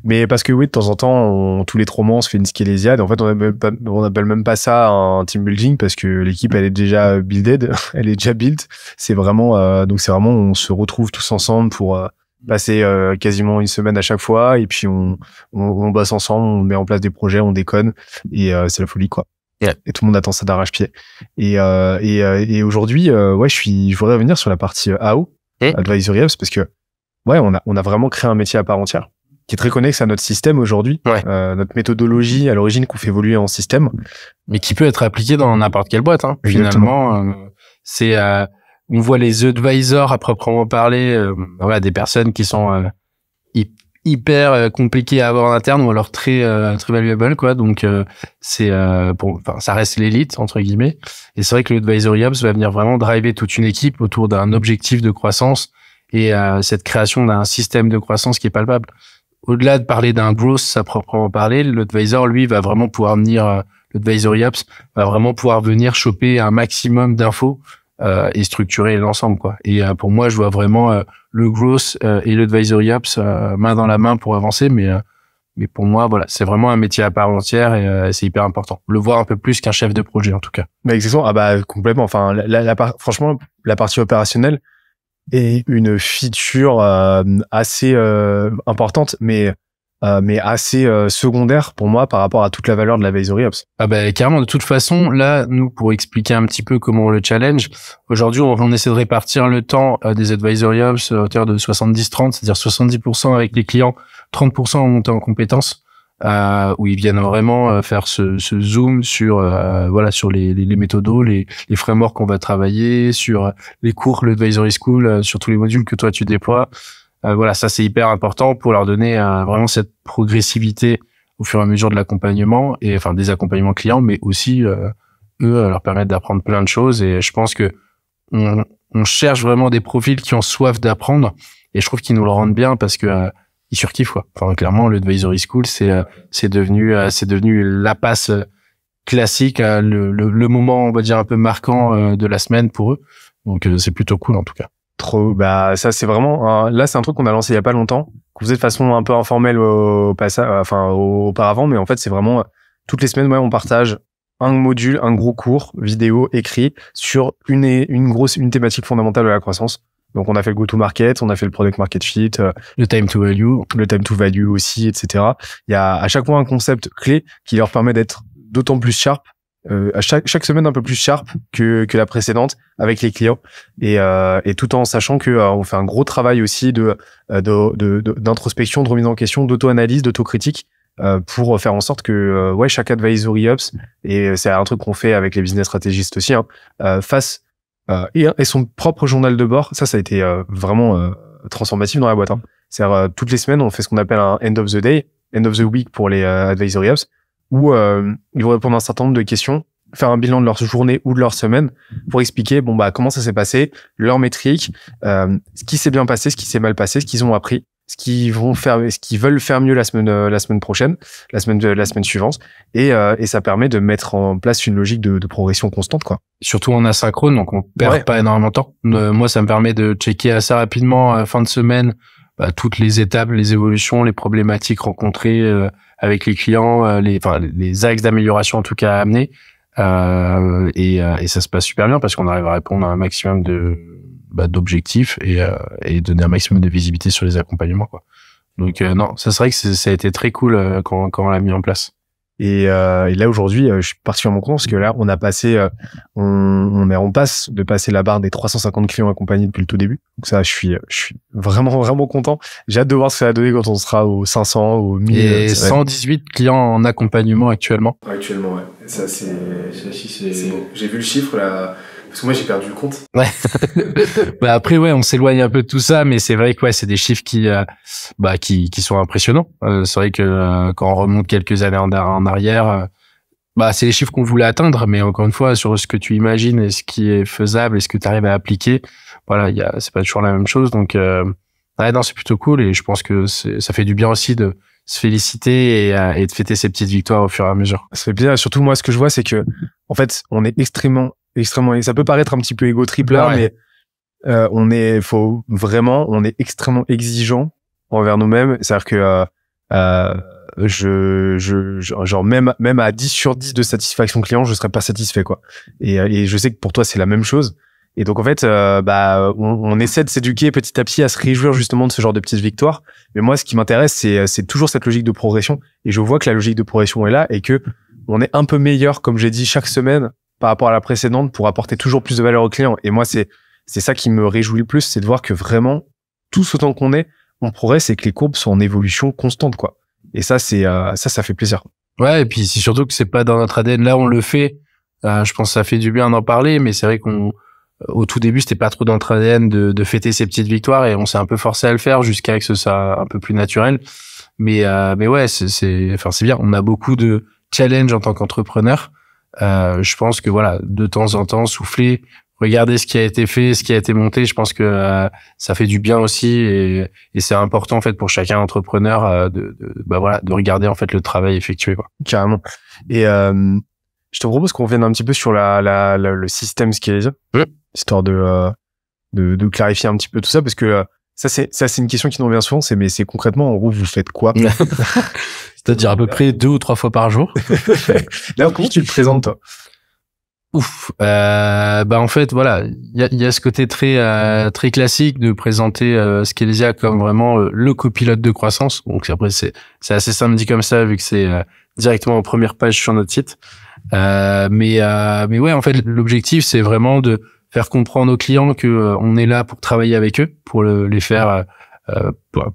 mais parce que de temps en temps, tous les 3 mois, on se fait une Skelésiade. En fait, on appelle même pas ça un team building parce que l'équipe, elle est déjà builded, elle est déjà built. C'est vraiment, on se retrouve tous ensemble pour passer quasiment une semaine à chaque fois, et puis on bosse ensemble, on met en place des projets, on déconne, et c'est la folie, quoi. Yeah. Et tout le monde attend ça d'arrache-pied. Et aujourd'hui, je voudrais revenir sur la partie AO, Advisory Hubs, parce que on a vraiment créé un métier à part entière, qui est très connexe à notre système aujourd'hui, notre méthodologie à l'origine qu'on fait évoluer en système. Mais qui peut être appliqué dans n'importe quelle boîte, hein. Finalement, on voit les advisors à proprement parler, des personnes qui sont hyper compliquées à avoir en interne ou alors très valuable, quoi. Donc ça reste l'élite entre guillemets. Et c'est vrai que l'Advisory Hubs va venir vraiment driver toute une équipe autour d'un objectif de croissance et cette création d'un système de croissance qui est palpable. Au-delà de parler d'un growth à proprement parler, l'advisor, lui, va vraiment pouvoir venir, l'Advisory Hubs va vraiment pouvoir venir choper un maximum d'infos et structurer l'ensemble, quoi. Et pour moi, je vois vraiment le growth et l'Advisory Hubs main dans la main pour avancer, mais pour moi, c'est vraiment un métier à part entière et c'est hyper important. Le voir un peu plus qu'un chef de projet, en tout cas. Mais exactement. Complètement. Enfin, franchement, la partie opérationnelle est une feature assez importante, mais assez secondaire pour moi par rapport à toute la valeur de l'Advisory Hubs. Carrément. De toute façon, là, nous, pour expliquer un petit peu comment on le challenge, aujourd'hui, on essaie de répartir le temps des Advisory Hubs à hauteur de 70-30, c'est-à-dire 70% avec les clients, 30% en montée en compétences, où ils viennent vraiment faire ce zoom sur sur les méthodos, les frameworks qu'on va travailler, sur les cours, l'Advisory School, sur tous les modules que toi tu déploies. Voilà, ça c'est hyper important pour leur donner vraiment cette progressivité au fur et à mesure de l'accompagnement et enfin des accompagnements clients, mais aussi leur permettre d'apprendre plein de choses. Et je pense que on cherche vraiment des profils qui ont soif d'apprendre, et je trouve qu'ils nous le rendent bien parce que ils surkiffent quoi. Enfin clairement, le Advisory School c'est devenu la passe classique, le moment on va dire un peu marquant de la semaine pour eux. Donc c'est plutôt cool en tout cas. Trop, bah ça c'est vraiment là c'est un truc qu'on a lancé il y a pas longtemps, qu'on faisait de façon un peu informelle au passage, enfin auparavant, mais en fait c'est vraiment toutes les semaines on partage un module, un gros cours vidéo écrit sur une thématique fondamentale de la croissance. Donc on a fait le go-to-market, on a fait le product market fit, le time to value aussi, etc. Il y a à chaque fois un concept clé qui leur permet d'être d'autant plus sharp, à chaque semaine un peu plus sharp que la précédente avec les clients, et tout en sachant que on fait un gros travail aussi d'introspection, de remise en question, d'auto-analyse, d'autocritique, pour faire en sorte que chaque advisory ops, et c'est un truc qu'on fait avec les business stratégistes aussi, fasse et son propre journal de bord. Ça a été vraiment transformatif dans la boîte. C'est-à-dire toutes les semaines on fait ce qu'on appelle un end of the day, end of the week pour les advisory ops, où ils vont répondre à un certain nombre de questions, faire un bilan de leur journée ou de leur semaine pour expliquer comment ça s'est passé, leurs métriques, ce qui s'est bien passé, ce qui s'est mal passé, ce qu'ils ont appris, ce qu'ils veulent faire mieux la semaine prochaine, la semaine suivante, et ça permet de mettre en place une logique de progression constante, quoi. Surtout en asynchrone, donc on perd pas énormément de temps. Moi, ça me permet de checker assez rapidement fin de semaine toutes les étapes, les évolutions, les problématiques rencontrées avec les clients, les axes d'amélioration en tout cas à amener, et ça se passe super bien parce qu'on arrive à répondre à un maximum d'objectifs et donner un maximum de visibilité sur les accompagnements, quoi. Donc non, ça c'est vrai que ça a été très cool quand on l'a mis en place. Et là aujourd'hui, je suis particulièrement content parce que là on a passé, on passe de passer la barre des 350 clients accompagnés depuis le tout début. Donc ça, je suis vraiment content. J'ai hâte de voir ce que ça va donner quand on sera aux 500, aux 1000. Et 118 clients en accompagnement actuellement. Actuellement, ouais. Ça c'est bon. J'ai vu le chiffre là. Parce que moi, j'ai perdu le compte. Ouais. Après, on s'éloigne un peu de tout ça, mais c'est vrai que c'est des chiffres qui sont impressionnants. C'est vrai que quand on remonte quelques années en arrière, c'est les chiffres qu'on voulait atteindre, mais encore une fois, sur ce que tu imagines et ce qui est faisable et ce que tu arrives à appliquer, c'est pas toujours la même chose. Donc, non, c'est plutôt cool, et je pense que ça fait du bien aussi de se féliciter et de fêter ces petites victoires au fur et à mesure. Ça fait plaisir. Surtout, moi, ce que je vois, c'est que, en fait, on est extrêmement, ça peut paraître un petit peu égo-trip là, mais on est extrêmement exigeant envers nous-mêmes. C'est-à-dire que genre même à 10 sur 10 de satisfaction client, je serais pas satisfait, quoi. Et je sais que pour toi c'est la même chose. Et donc en fait on essaie de s'éduquer petit à petit à se réjouir justement de ce genre de petites victoires. Mais moi ce qui m'intéresse c'est toujours cette logique de progression, et je vois que la logique de progression est là et que on est un peu meilleur, comme j'ai dit, chaque semaine par rapport à la précédente pour apporter toujours plus de valeur aux clients. Et moi c'est ça qui me réjouit le plus, c'est de voir que vraiment tous autant qu'on est, on progresse et que les courbes sont en évolution constante, quoi. Et ça ça fait plaisir. Ouais, et puis c'est surtout que c'est pas dans notre ADN. Là on le fait, je pense que ça fait du bien d'en parler, mais c'est vrai au tout début, c'était pas trop dans notre ADN de fêter ces petites victoires, et on s'est un peu forcé à le faire jusqu'à ce que ça soit un peu plus naturel. Mais ouais, c'est bien. On a beaucoup de challenges en tant qu'entrepreneur. Je pense que de temps en temps, souffler, regarder ce qui a été fait, ce qui a été monté, je pense que ça fait du bien aussi, et c'est important en fait pour chacun entrepreneur de regarder en fait le travail effectué, quoi. Carrément. Et je te propose qu'on vienne un petit peu sur le système Scalezia, histoire de clarifier un petit peu tout ça, parce que ça c'est une question qui nous revient souvent, mais c'est concrètement, en gros, vous faites quoi? C'est-à-dire à peu près 2 ou 3 fois par jour. Là, comment tu le présentes, toi? En fait, il y a ce côté très classique de présenter Scalezia comme vraiment le copilote de croissance. Donc après c'est assez simple dit comme ça, vu que c'est directement en première page sur notre site. Mais ouais, en fait, l'objectif c'est vraiment de faire comprendre aux clients que on est là pour travailler avec eux, pour les faire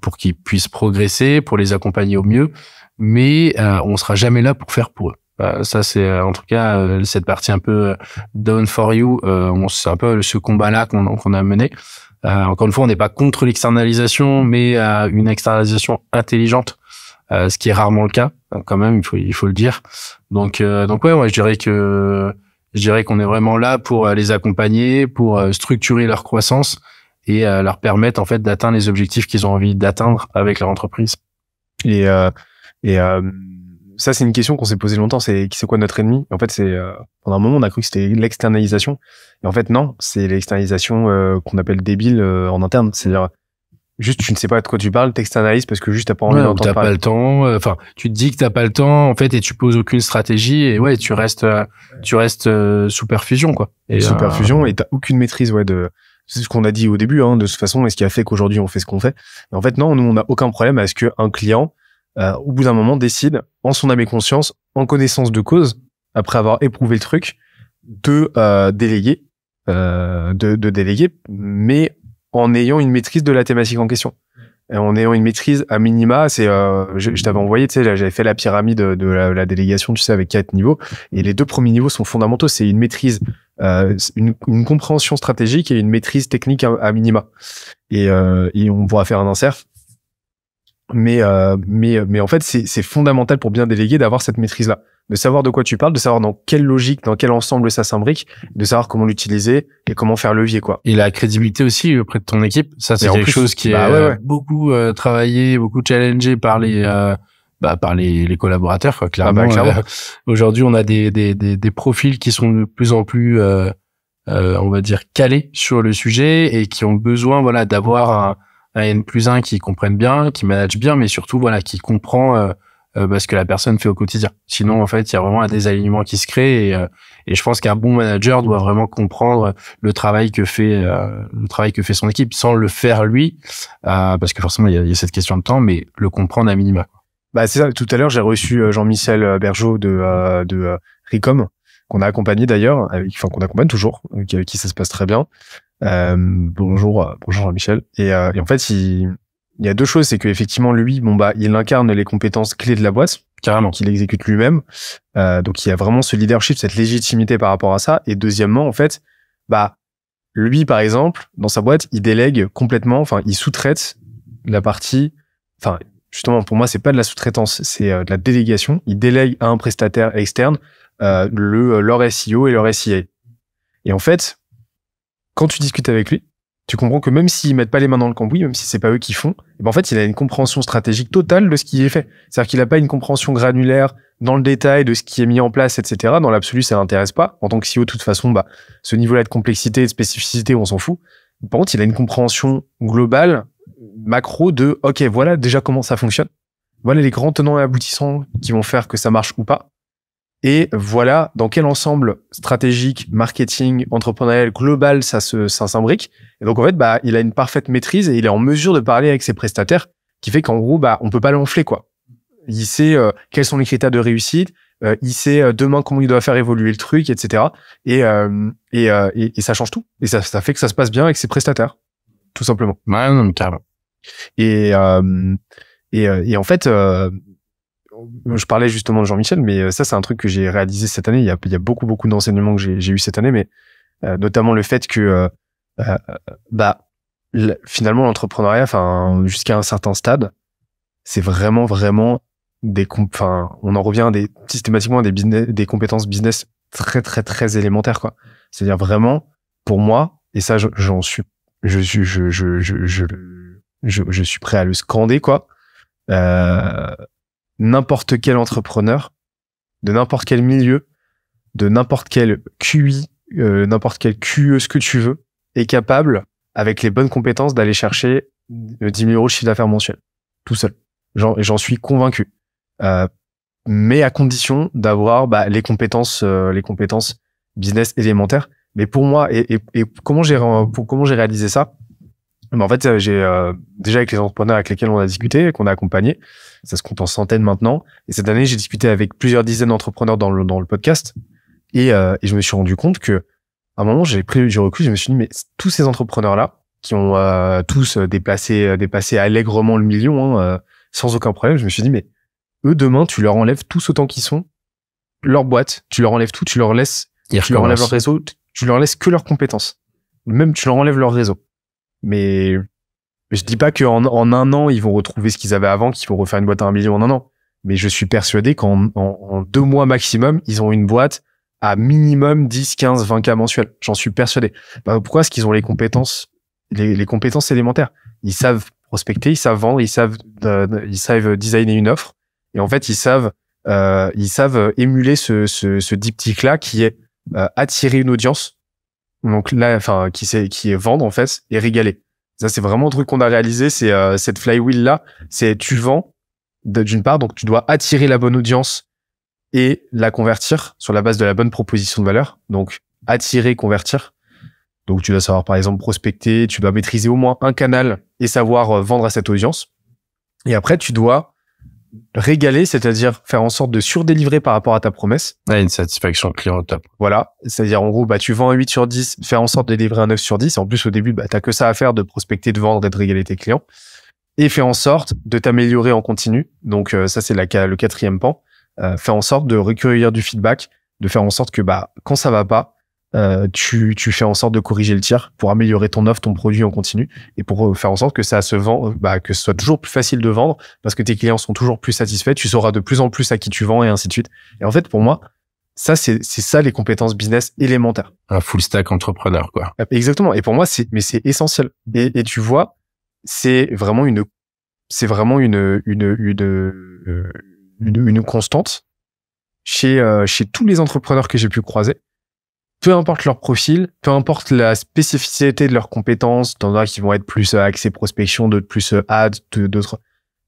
pour qu'ils puissent progresser, pour les accompagner au mieux, mais on sera jamais là pour faire pour eux. Ça, c'est en tout cas cette partie un peu done for you. C'est un peu ce combat-là qu'on a mené. Encore une fois, on n'est pas contre l'externalisation, mais une externalisation intelligente, ce qui est rarement le cas. Quand même, il faut le dire. Donc ouais, moi, je dirais qu'on est vraiment là pour les accompagner, pour structurer leur croissance et leur permettre en fait d'atteindre les objectifs qu'ils ont envie d'atteindre avec leur entreprise. Et ça, c'est une question qu'on s'est posée longtemps. C'est quoi notre ennemi? En fait, pendant un moment, on a cru que c'était l'externalisation. Et en fait, non, c'est l'externalisation qu'on appelle débile en interne. C'est-à-dire, juste, tu ne sais pas de quoi tu parles, t'externalises parce que juste t'as pas envie d'entendre parler. T'as pas le temps. Enfin, tu te dis que t'as pas le temps, en fait, et tu poses aucune stratégie. Et ouais, tu restes sous perfusion, quoi. Et sous perfusion, et t'as aucune maîtrise, c'est ce qu'on a dit au début, de toute façon, et ce qui a fait qu'aujourd'hui on fait ce qu'on fait. Et en fait, non, nous, on n'a aucun problème à ce qu'un client, au bout d'un moment, décide, en son âme et conscience, en connaissance de cause, après avoir éprouvé le truc, de déléguer, mais en ayant une maîtrise de la thématique en question. Et en ayant une maîtrise à minima, je t'avais envoyé, tu sais, j'avais fait la pyramide de la délégation, tu sais, avec 4 niveaux. Et les 2 premiers niveaux sont fondamentaux. C'est une maîtrise, une compréhension stratégique et une maîtrise technique à minima. Et on pourra faire un insert. Mais en fait, c'est fondamental pour bien déléguer d'avoir cette maîtrise-là, de savoir de quoi tu parles, de savoir dans quelle logique, dans quel ensemble ça s'imbrique, de savoir comment l'utiliser et comment faire levier, quoi. Et la crédibilité aussi auprès de ton équipe, ça c'est quelque chose qui est beaucoup travaillé, beaucoup challengé par les collaborateurs, quoi. Clairement, aujourd'hui, on a des profils qui sont de plus en plus on va dire calés sur le sujet et qui ont besoin d'avoir un N+1 qui comprenne bien, qui manage bien, mais surtout qui comprend ce que la personne fait au quotidien. Sinon, en fait, il y a vraiment un désalignement qui se crée et je pense qu'un bon manager doit vraiment comprendre le travail que fait son équipe sans le faire lui, parce que forcément il y a cette question de temps, mais le comprendre à minima. C'est ça. Tout à l'heure, j'ai reçu Jean-Michel Bergeau de Ricom, qu'on a accompagné d'ailleurs, qu'on accompagne toujours, avec qui ça se passe très bien. Bonjour Jean-Michel. Et en fait, il y a 2 choses, c'est que effectivement lui, il incarne les compétences clés de la boîte, carrément, qu'il exécute lui-même. Donc il y a vraiment ce leadership, cette légitimité par rapport à ça. Et deuxièmement, en fait, lui par exemple, dans sa boîte, il délègue complètement, il sous-traite la partie, justement pour moi, c'est pas de la sous-traitance, c'est de la délégation. Il délègue à un prestataire externe leur SEO et leur SIA. Et en fait, quand tu discutes avec lui, tu comprends que même s'ils mettent pas les mains dans le cambouis, même si c'est pas eux qui font, en fait, il a une compréhension stratégique totale de ce qui est fait. C'est-à-dire qu'il a pas une compréhension granulaire dans le détail de ce qui est mis en place, etc. Dans l'absolu, ça l'intéresse pas. En tant que CEO, de toute façon, ce niveau-là de complexité et de spécificité, on s'en fout. Par contre, il a une compréhension globale, macro de, OK, voilà déjà comment ça fonctionne. Voilà les grands tenants et aboutissants qui vont faire que ça marche ou pas. Et voilà dans quel ensemble stratégique, marketing, entrepreneurial, global ça s'imbrique. Et donc en fait, il a une parfaite maîtrise et il est en mesure de parler avec ses prestataires, qui fait qu'en gros, on peut pas l'enfler, quoi. Il sait quels sont les critères de réussite, il sait demain comment il doit faire évoluer le truc, etc. Et ça change tout. Et ça fait que ça se passe bien avec ses prestataires, tout simplement. Ouais, non, carrément. Et en fait. Je parlais justement de Jean-Michel, mais ça, c'est un truc que j'ai réalisé cette année. Il y a beaucoup d'enseignements que j'ai eu cette année, mais notamment le fait que finalement l'entrepreneuriat, jusqu'à un certain stade, c'est vraiment on en revient systématiquement à des compétences business très très très élémentaires, quoi. C'est-à-dire vraiment, pour moi, et ça je suis prêt à le scander, quoi. N'importe quel entrepreneur, de n'importe quel milieu, de n'importe quel QI, n'importe quel QE, ce que tu veux, est capable, avec les bonnes compétences, d'aller chercher 10 000 euros de chiffre d'affaires mensuel, tout seul. J'en suis convaincu. Mais à condition d'avoir les compétences business élémentaires. Mais pour moi, et comment j'ai réalisé ça? En fait, j'ai déjà avec les entrepreneurs avec lesquels on a discuté, qu'on a accompagné, ça se compte en centaines maintenant. Et cette année, j'ai discuté avec plusieurs dizaines d'entrepreneurs dans le podcast, et je me suis rendu compte que à un moment, j'ai pris du recul, je me suis dit, mais tous ces entrepreneurs-là, qui ont tous dépassé allègrement le million, sans aucun problème, je me suis dit, mais eux, demain, tu leur enlèves tous autant qu'ils sont, leur boîte, tu leur enlèves tout, tu leur enlèves leur réseau, tu leur laisses que leurs compétences. Même tu leur enlèves leur réseau. Mais je dis pas qu'en un an, ils vont retrouver ce qu'ils avaient avant, qu'ils vont refaire une boîte à 1 million en un an. Mais je suis persuadé en 2 mois maximum, ils ont une boîte à minimum 10, 15, 20 cas mensuels. J'en suis persuadé. Pourquoi? Parce qu'ils ont les compétences élémentaires. Ils savent prospecter, ils savent vendre, ils savent designer une offre. Et en fait, ils savent émuler ce diptyque-là qui est attirer une audience. Donc là, qui est vendre, en fait, et régaler. Ça, c'est vraiment un truc qu'on a réalisé, c'est cette flywheel-là. C'est tu vends, d'une part, donc tu dois attirer la bonne audience et la convertir sur la base de la bonne proposition de valeur. Donc, attirer, convertir. Donc, tu dois savoir, par exemple, prospecter, tu dois maîtriser au moins un canal et savoir vendre à cette audience. Et après, tu dois régaler, c'est-à-dire faire en sorte de surdélivrer par rapport à ta promesse. Ouais, une satisfaction client au top. Voilà. C'est-à-dire, en gros, tu vends un 8 sur 10, faire en sorte de délivrer un 9 sur 10. Et en plus, au début, t'as que ça à faire de prospecter, de vendre et de régaler tes clients. Et faire en sorte de t'améliorer en continu. Donc, ça, c'est le 4e pan. Faire en sorte de recueillir du feedback, de faire en sorte que quand ça va pas, tu fais en sorte de corriger le tir pour améliorer ton offre, ton produit en continu et pour faire en sorte que ça se vend, que ce soit toujours plus facile de vendre parce que tes clients sont toujours plus satisfaits, tu sauras de plus en plus à qui tu vends et ainsi de suite. Et en fait, pour moi, ça c'est ça les compétences business élémentaires. Un full stack entrepreneur, quoi. Exactement. Et pour moi, c'est essentiel. Et tu vois, c'est vraiment une constante chez tous les entrepreneurs que j'ai pu croiser. Peu importe leur profil, peu importe la spécificité de leurs compétences, t'en as qui vont être plus axés prospection, d'autres plus ads, d'autres.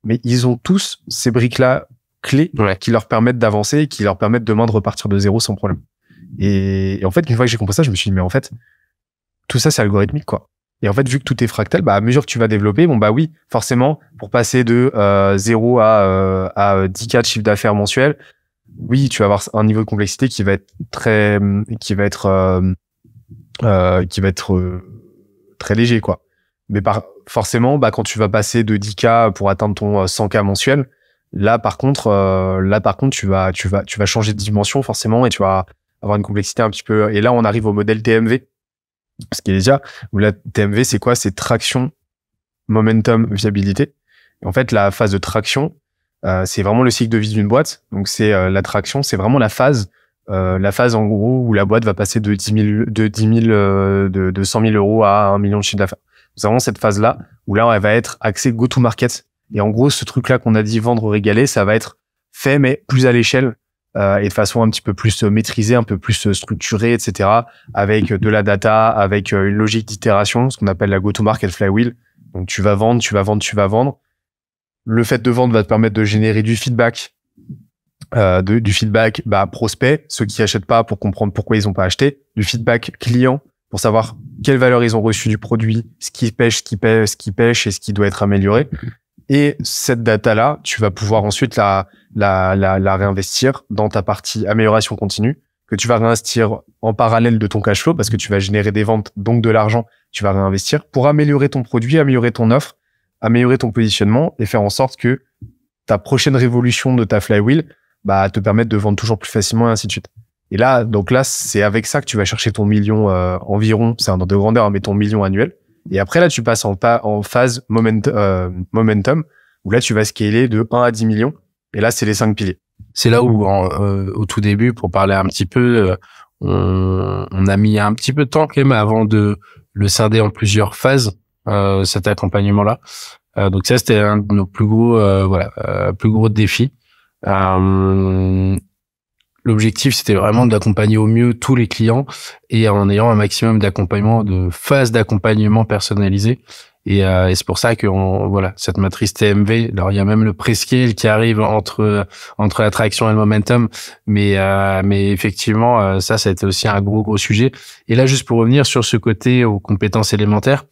Mais ils ont tous ces briques-là clés qui leur permettent d'avancer et qui leur permettent demain de repartir de zéro sans problème. Et en fait, une fois que j'ai compris ça, je me suis dit, mais en fait, tout ça, c'est algorithmique, quoi. Et en fait, vu que tout est fractal, à mesure que tu vas développer, oui, forcément, pour passer de 0 à 10K de chiffre d'affaires mensuel, oui, tu vas avoir un niveau de complexité qui va être très léger, quoi. Mais forcément, quand tu vas passer de 10K pour atteindre ton 100K mensuel, là par contre, tu vas changer de dimension forcément et tu vas avoir une complexité un petit peu. Et là, on arrive au modèle TMV, ce qui est déjà où la TMV, c'est quoi? C'est traction, momentum, viabilité. Et en fait, la phase de traction, c'est vraiment le cycle de vie d'une boîte. Donc c'est la traction, c'est vraiment la phase en gros où la boîte va passer de 100 000 euros à 1 million de chiffre d'affaires. C'est vraiment cette phase-là où là, elle va être axée go-to-market. Et en gros, ce truc-là qu'on a dit vendre, régaler, ça va être fait, mais plus à l'échelle et de façon un petit peu plus maîtrisée, un peu plus structurée, etc. Avec de la data, avec une logique d'itération, ce qu'on appelle la go-to-market flywheel. Donc tu vas vendre, tu vas vendre, tu vas vendre. Le fait de vendre va te permettre de générer du feedback, prospect, ceux qui achètent pas pour comprendre pourquoi ils ont pas acheté, du feedback client pour savoir quelle valeur ils ont reçu du produit, ce qui pêche et ce qui doit être amélioré. Et cette data-là, tu vas pouvoir ensuite la réinvestir dans ta partie amélioration continue, que tu vas réinvestir en parallèle de ton cash flow parce que tu vas générer des ventes, donc de l'argent, tu vas réinvestir pour améliorer ton produit, améliorer ton offre, améliorer ton positionnement et faire en sorte que ta prochaine révolution de ta flywheel te permette de vendre toujours plus facilement et ainsi de suite. Et là, c'est avec ça que tu vas chercher ton million environ, c'est un ordre de grandeur, mais ton million annuel. Et après, là, tu passes en phase momentum, où là, tu vas scaler de 1 à 10 millions. Et là, c'est les 5 piliers. C'est là où, au tout début, pour parler un petit peu, on a mis un petit peu de temps quand même avant de le scinder en plusieurs phases, cet accompagnement-là. Donc ça, c'était un de nos plus gros défis. L'objectif, c'était vraiment d'accompagner au mieux tous les clients et en ayant un maximum d'accompagnement, de phases d'accompagnement personnalisées. Et c'est pour ça que cette matrice TMV, alors il y a même le prescale qui arrive entre la traction et le momentum, mais effectivement, ça a été aussi un gros sujet. Et là, juste pour revenir sur ce côté aux compétences élémentaires,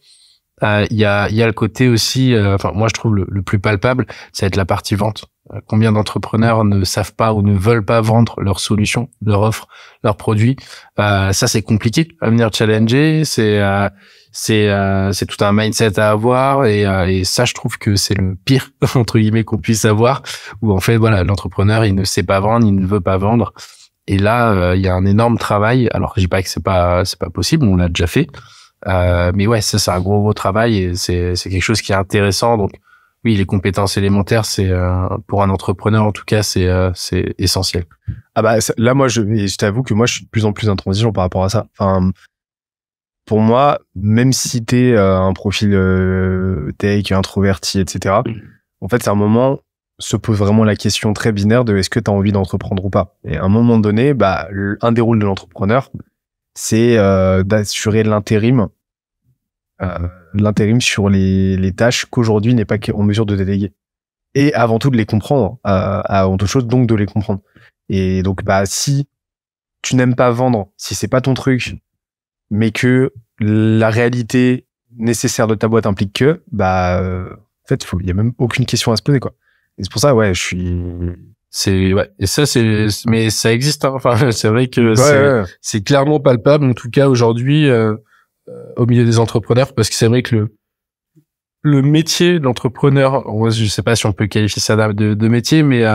il y a le côté aussi, moi je trouve le plus palpable, ça va être la partie vente. Combien d'entrepreneurs ne savent pas ou ne veulent pas vendre leurs solutions, leurs offres, leurs produits. Ça c'est compliqué à venir challenger, c'est tout un mindset à avoir et ça je trouve que c'est le pire entre guillemets qu'on puisse avoir, où en fait l'entrepreneur il ne sait pas vendre, il ne veut pas vendre Et là, il y a un énorme travail. Alors, je dis pas que c'est pas possible, on l'a déjà fait. Mais ouais, ça, c'est un gros travail et c'est quelque chose qui est intéressant. Donc, oui, les compétences élémentaires, c'est pour un entrepreneur en tout cas, c'est essentiel. Ah bah là, moi, je t'avoue que moi, je suis de plus en plus intransigeant par rapport à ça. Enfin, pour moi, même si t'es un profil tech, introverti, etc. En fait, c'est un moment se pose vraiment la question très binaire de est-ce que t'as envie d'entreprendre ou pas. Et à un moment donné, bah, un des rôles de l'entrepreneur, c'est d'assurer l'intérim sur les tâches qu'aujourd'hui n'est pas en mesure de déléguer. Et avant tout de les comprendre, avant toute chose, donc de les comprendre. Et donc, bah, si tu n'aimes pas vendre, si c'est pas ton truc, mais que la réalité nécessaire de ta boîte implique que, bah, en fait, il y a même aucune question à se poser, quoi. Et c'est pour ça, ouais, ouais, et ça mais ça existe, hein. Enfin, c'est vrai que c'est clairement palpable, en tout cas aujourd'hui, au milieu des entrepreneurs, parce que c'est vrai que le métier d'entrepreneur, je sais pas si on peut qualifier ça de métier, mais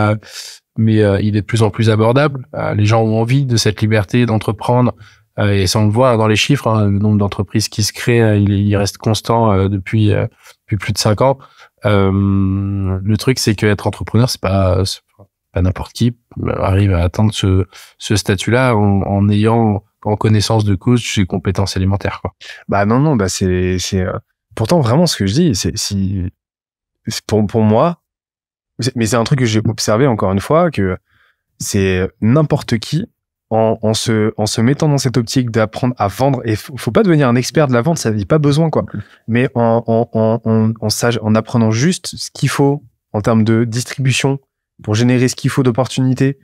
il est de plus en plus abordable. Les gens ont envie de cette liberté d'entreprendre, et ça on le voit dans les chiffres, hein, le nombre d'entreprises qui se créent, il reste constant depuis plus de 5 ans. Le truc, c'est que être entrepreneur, c'est pas n'importe qui arrive à atteindre ce statut-là en ayant en connaissance de cause ses compétences élémentaires, quoi. Bah non, bah c'est pourtant vraiment ce que je dis, c'est pour moi, mais c'est un truc que j'ai observé encore une fois, que c'est n'importe qui en se mettant dans cette optique d'apprendre à vendre, et faut pas devenir un expert de la vente, ça n'y a pas besoin, quoi. Mais en apprenant juste ce qu'il faut en termes de distribution pour générer ce qu'il faut d'opportunités,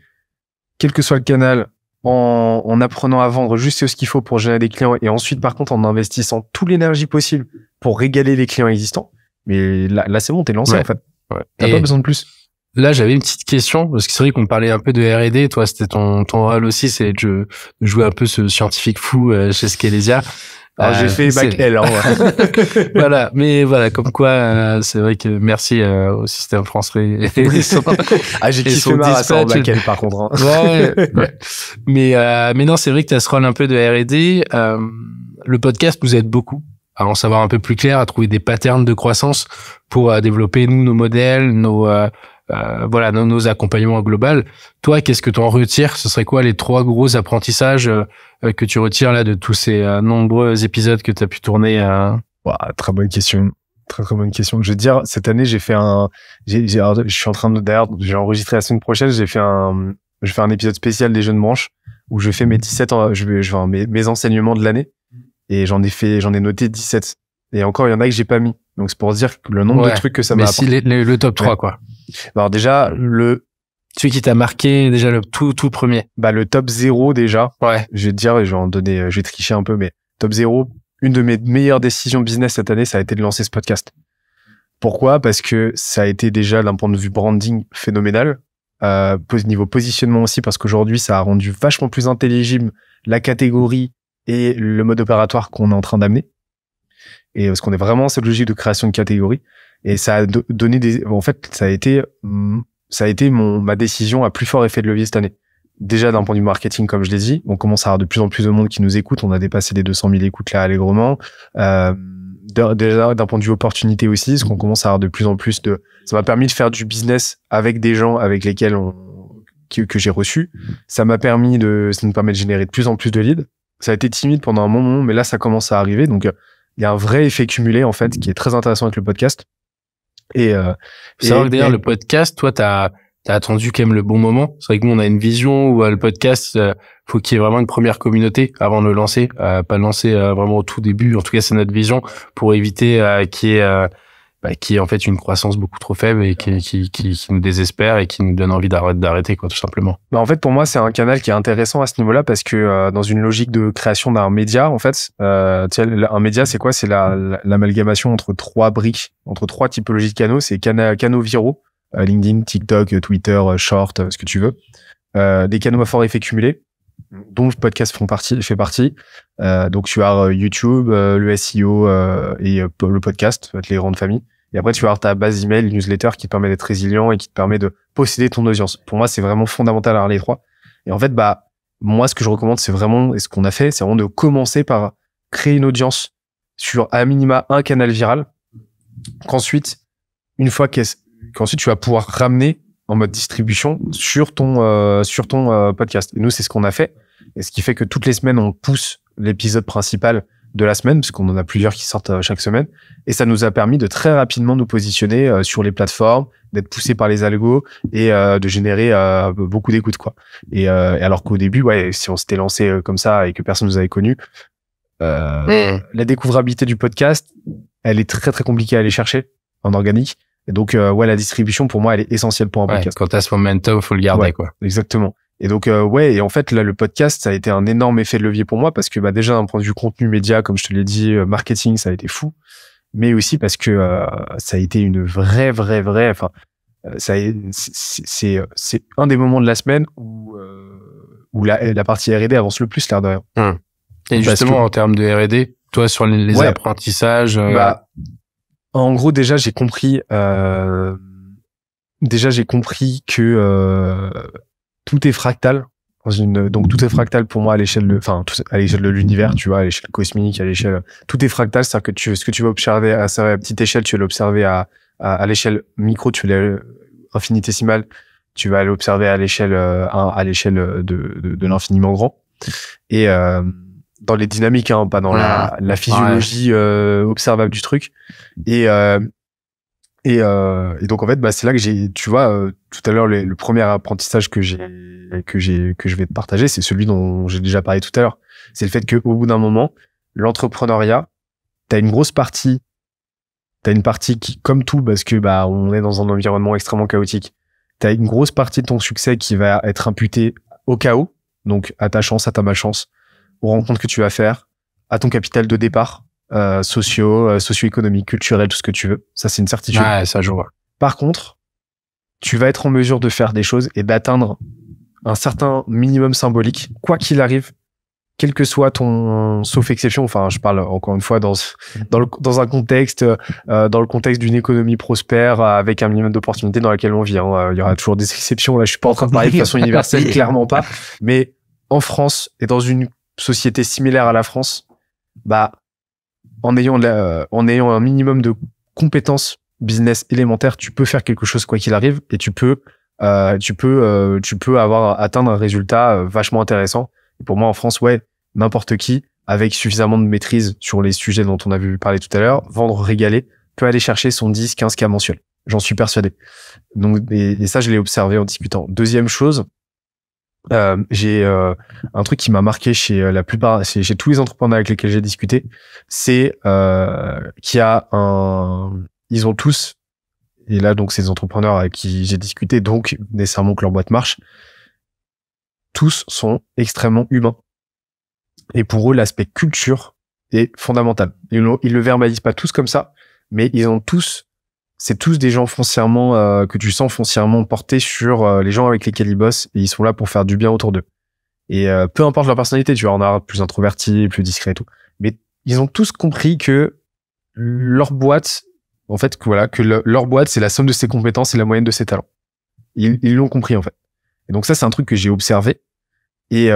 quel que soit le canal, en apprenant à vendre juste ce qu'il faut pour générer des clients, et ensuite par contre en investissant toute l'énergie possible pour régaler les clients existants. Mais là c'est bon, t'es lancé, en fait. Ouais. T'as pas besoin de plus. Là, j'avais une petite question, parce que c'est vrai qu'on parlait un peu de R&D. Toi, c'était ton rôle aussi, c'est de jouer un peu ce scientifique fou chez Scalesia. Alors, j'ai fait bac L, hein, ouais. Voilà, mais voilà, comme quoi, c'est vrai que merci au système français. J'ai kiffé ma race en bac L, par contre. Hein. Ouais. Mais non, c'est vrai que tu as ce rôle un peu de R&D. Le podcast nous aide beaucoup à en savoir un peu plus clair, à trouver des patterns de croissance pour développer nos modèles, nos accompagnements globaux. Toi, qu'est-ce que tu en retires? Ce serait quoi les 3 gros apprentissages que tu retires là de tous ces nombreux épisodes que tu as pu tourner? Très bonne question. Très bonne question. Je veux dire, cette année, j'ai fait je suis en train d'ailleurs, j'ai enregistré la semaine prochaine, je vais faire un épisode spécial des jeunes branches où je fais mes 17 ans, mes enseignements de l'année, et j'en ai noté 17. Et encore, il y en a que j'ai pas mis. Donc, c'est pour dire le nombre de trucs que ça m'a apporté. Mais si le top 3, quoi. Alors, déjà, celui qui t'a marqué, déjà le tout premier. Bah, le top 0, déjà. Ouais. Je vais te dire, je vais tricher un peu, mais top 0, une de mes meilleures décisions business cette année, ça a été de lancer ce podcast. Pourquoi? Parce que ça a été déjà, d'un point de vue branding, phénoménal. Niveau positionnement aussi, parce qu'aujourd'hui, ça a rendu vachement plus intelligible la catégorie et le mode opératoire qu'on est en train d'amener. Et parce qu'on est vraiment dans cette logique de création de catégorie. Et ça a donné en fait, ça a été ma décision à plus fort effet de levier cette année. Déjà, d'un point de vue marketing, comme je l'ai dit, on commence à avoir de plus en plus de monde qui nous écoute. On a dépassé les 200 000 écoutes là allègrement. Déjà, d'un point de vue opportunité aussi, parce qu'on commence à avoir de plus en plus ça m'a permis de faire du business avec des gens avec lesquels que j'ai reçus. Ça nous permet de générer de plus en plus de leads. Ça a été timide pendant un moment, mais là, ça commence à arriver. Donc, il y a un vrai effet cumulé, en fait, qui est très intéressant avec le podcast. C'est vrai que d'ailleurs, le podcast, toi, t'as attendu quand même le bon moment. C'est vrai que nous, on a une vision où le podcast, faut qu'il y ait vraiment une première communauté avant de le lancer, pas le lancer vraiment au tout début. En tout cas, c'est notre vision pour éviter qu'il y ait en fait une croissance beaucoup trop faible et qui nous désespère et qui nous donne envie d'arrêter, quoi, tout simplement. Bah, en fait, pour moi, c'est un canal qui est intéressant à ce niveau-là parce que dans une logique de création d'un média, en fait, un média, c'est quoi? C'est l'amalgamation entre 3 briques, entre 3 typologies de canaux. C'est canaux viraux, LinkedIn, TikTok, Twitter, Short, ce que tu veux. Des canaux à fort effet cumulé, dont le podcast fait partie. Donc, tu as YouTube, le SEO et le podcast, les grandes familles. Et après, tu vas avoir ta base email, newsletter qui te permet d'être résilient et qui te permet de posséder ton audience. Pour moi, c'est vraiment fondamental d'avoir les 3. Et en fait, moi, ce que je recommande, c'est vraiment, et ce qu'on a fait, c'est vraiment de commencer par créer une audience sur à minima un canal viral, qu'ensuite, qu'ensuite tu vas pouvoir ramener en mode distribution sur ton podcast. Et nous, c'est ce qu'on a fait. Et ce qui fait que toutes les semaines, on pousse l'épisode principal de la semaine, parce qu'on en a plusieurs qui sortent chaque semaine. Et ça nous a permis de très rapidement nous positionner sur les plateformes, d'être poussé par les algos et de générer beaucoup d'écoutes, quoi. Et alors qu'au début, ouais, si on s'était lancé comme ça et que personne nous avait connu, la découvrabilité du podcast, elle est très très compliquée à aller chercher en organique. Et donc ouais, la distribution pour moi, elle est essentielle pour un podcast. Quand t'as ce momentum, faut le garder, ouais, quoi. Exactement. Et donc ouais, et en fait là, le podcast, ça a été un énorme effet de levier pour moi parce que bah déjà d'un point de vue contenu média, comme je te l'ai dit, marketing, ça a été fou, mais aussi parce que ça a été une vraie, enfin, c'est un des moments de la semaine où la partie R&D avance le plus, l'air de rien. Et justement, en termes de R&D, toi, sur les ouais, apprentissages, bah, en gros, déjà, j'ai compris que tout est fractal. Donc tout est fractal pour moi à l'échelle de l'univers, tu vois, à l'échelle cosmique, tout est fractal, c'est-à-dire que ce que tu vas observer à sa petite échelle, tu vas l'observer à l'échelle micro, tu vas infinitésimale, tu vas l'observer à l'échelle de l'infiniment grand. Et dans les dynamiques, hein, pas dans la physiologie observable du truc. Et donc en fait, bah c'est là que tu vois, tout à l'heure le premier apprentissage que je vais te partager, c'est celui dont j'ai déjà parlé tout à l'heure. C'est le fait que au bout d'un moment, l'entrepreneuriat, t'as une partie qui, comme tout, parce que bah on est dans un environnement extrêmement chaotique, t'as une grosse partie de ton succès qui va être imputée au chaos, donc à ta chance, à ta malchance, aux rencontres que tu vas faire, à ton capital de départ. Socio-économique, culturel, tout ce que tu veux. Ça, c'est une certitude. Ouais, ça, je vois. Par contre, tu vas être en mesure de faire des choses et d'atteindre un certain minimum symbolique, quoi qu'il arrive, quel que soit ton, sauf exception. Enfin, je parle encore une fois dans un contexte, dans le contexte d'une économie prospère avec un minimum d'opportunités dans laquelle on vit. Hein. Il y aura toujours des exceptions. Là, je suis pas en train de parler de façon universelle, clairement pas. Mais en France et dans une société similaire à la France, bah, en ayant un minimum de compétences business élémentaires, tu peux faire quelque chose quoi qu'il arrive et tu peux atteindre un résultat vachement intéressant. Et pour moi, en France, ouais, n'importe qui, avec suffisamment de maîtrise sur les sujets dont on a vu parler tout à l'heure, vendre, régaler, peut aller chercher son 10, 15 cas mensuel. J'en suis persuadé. Donc, et ça, je l'ai observé en discutant. Deuxième chose, j'ai un truc qui m'a marqué chez tous les entrepreneurs avec lesquels j'ai discuté, c'est ils ont tous, et là donc ces entrepreneurs avec qui j'ai discuté, donc nécessairement que leur boîte marche, tous sont extrêmement humains. Et pour eux, l'aspect culture est fondamental. Ils le verbalisent pas tous comme ça, mais c'est tous des gens foncièrement que tu sens foncièrement portés sur les gens avec lesquels ils bossent et ils sont là pour faire du bien autour d'eux. Et peu importe leur personnalité, tu vois, on a plus introverti, plus discret et tout, mais ils ont tous compris que leur boîte, en fait, leur boîte, c'est la somme de ses compétences et la moyenne de ses talents. Ils l'ont compris en fait. Et donc ça, c'est un truc que j'ai observé. Et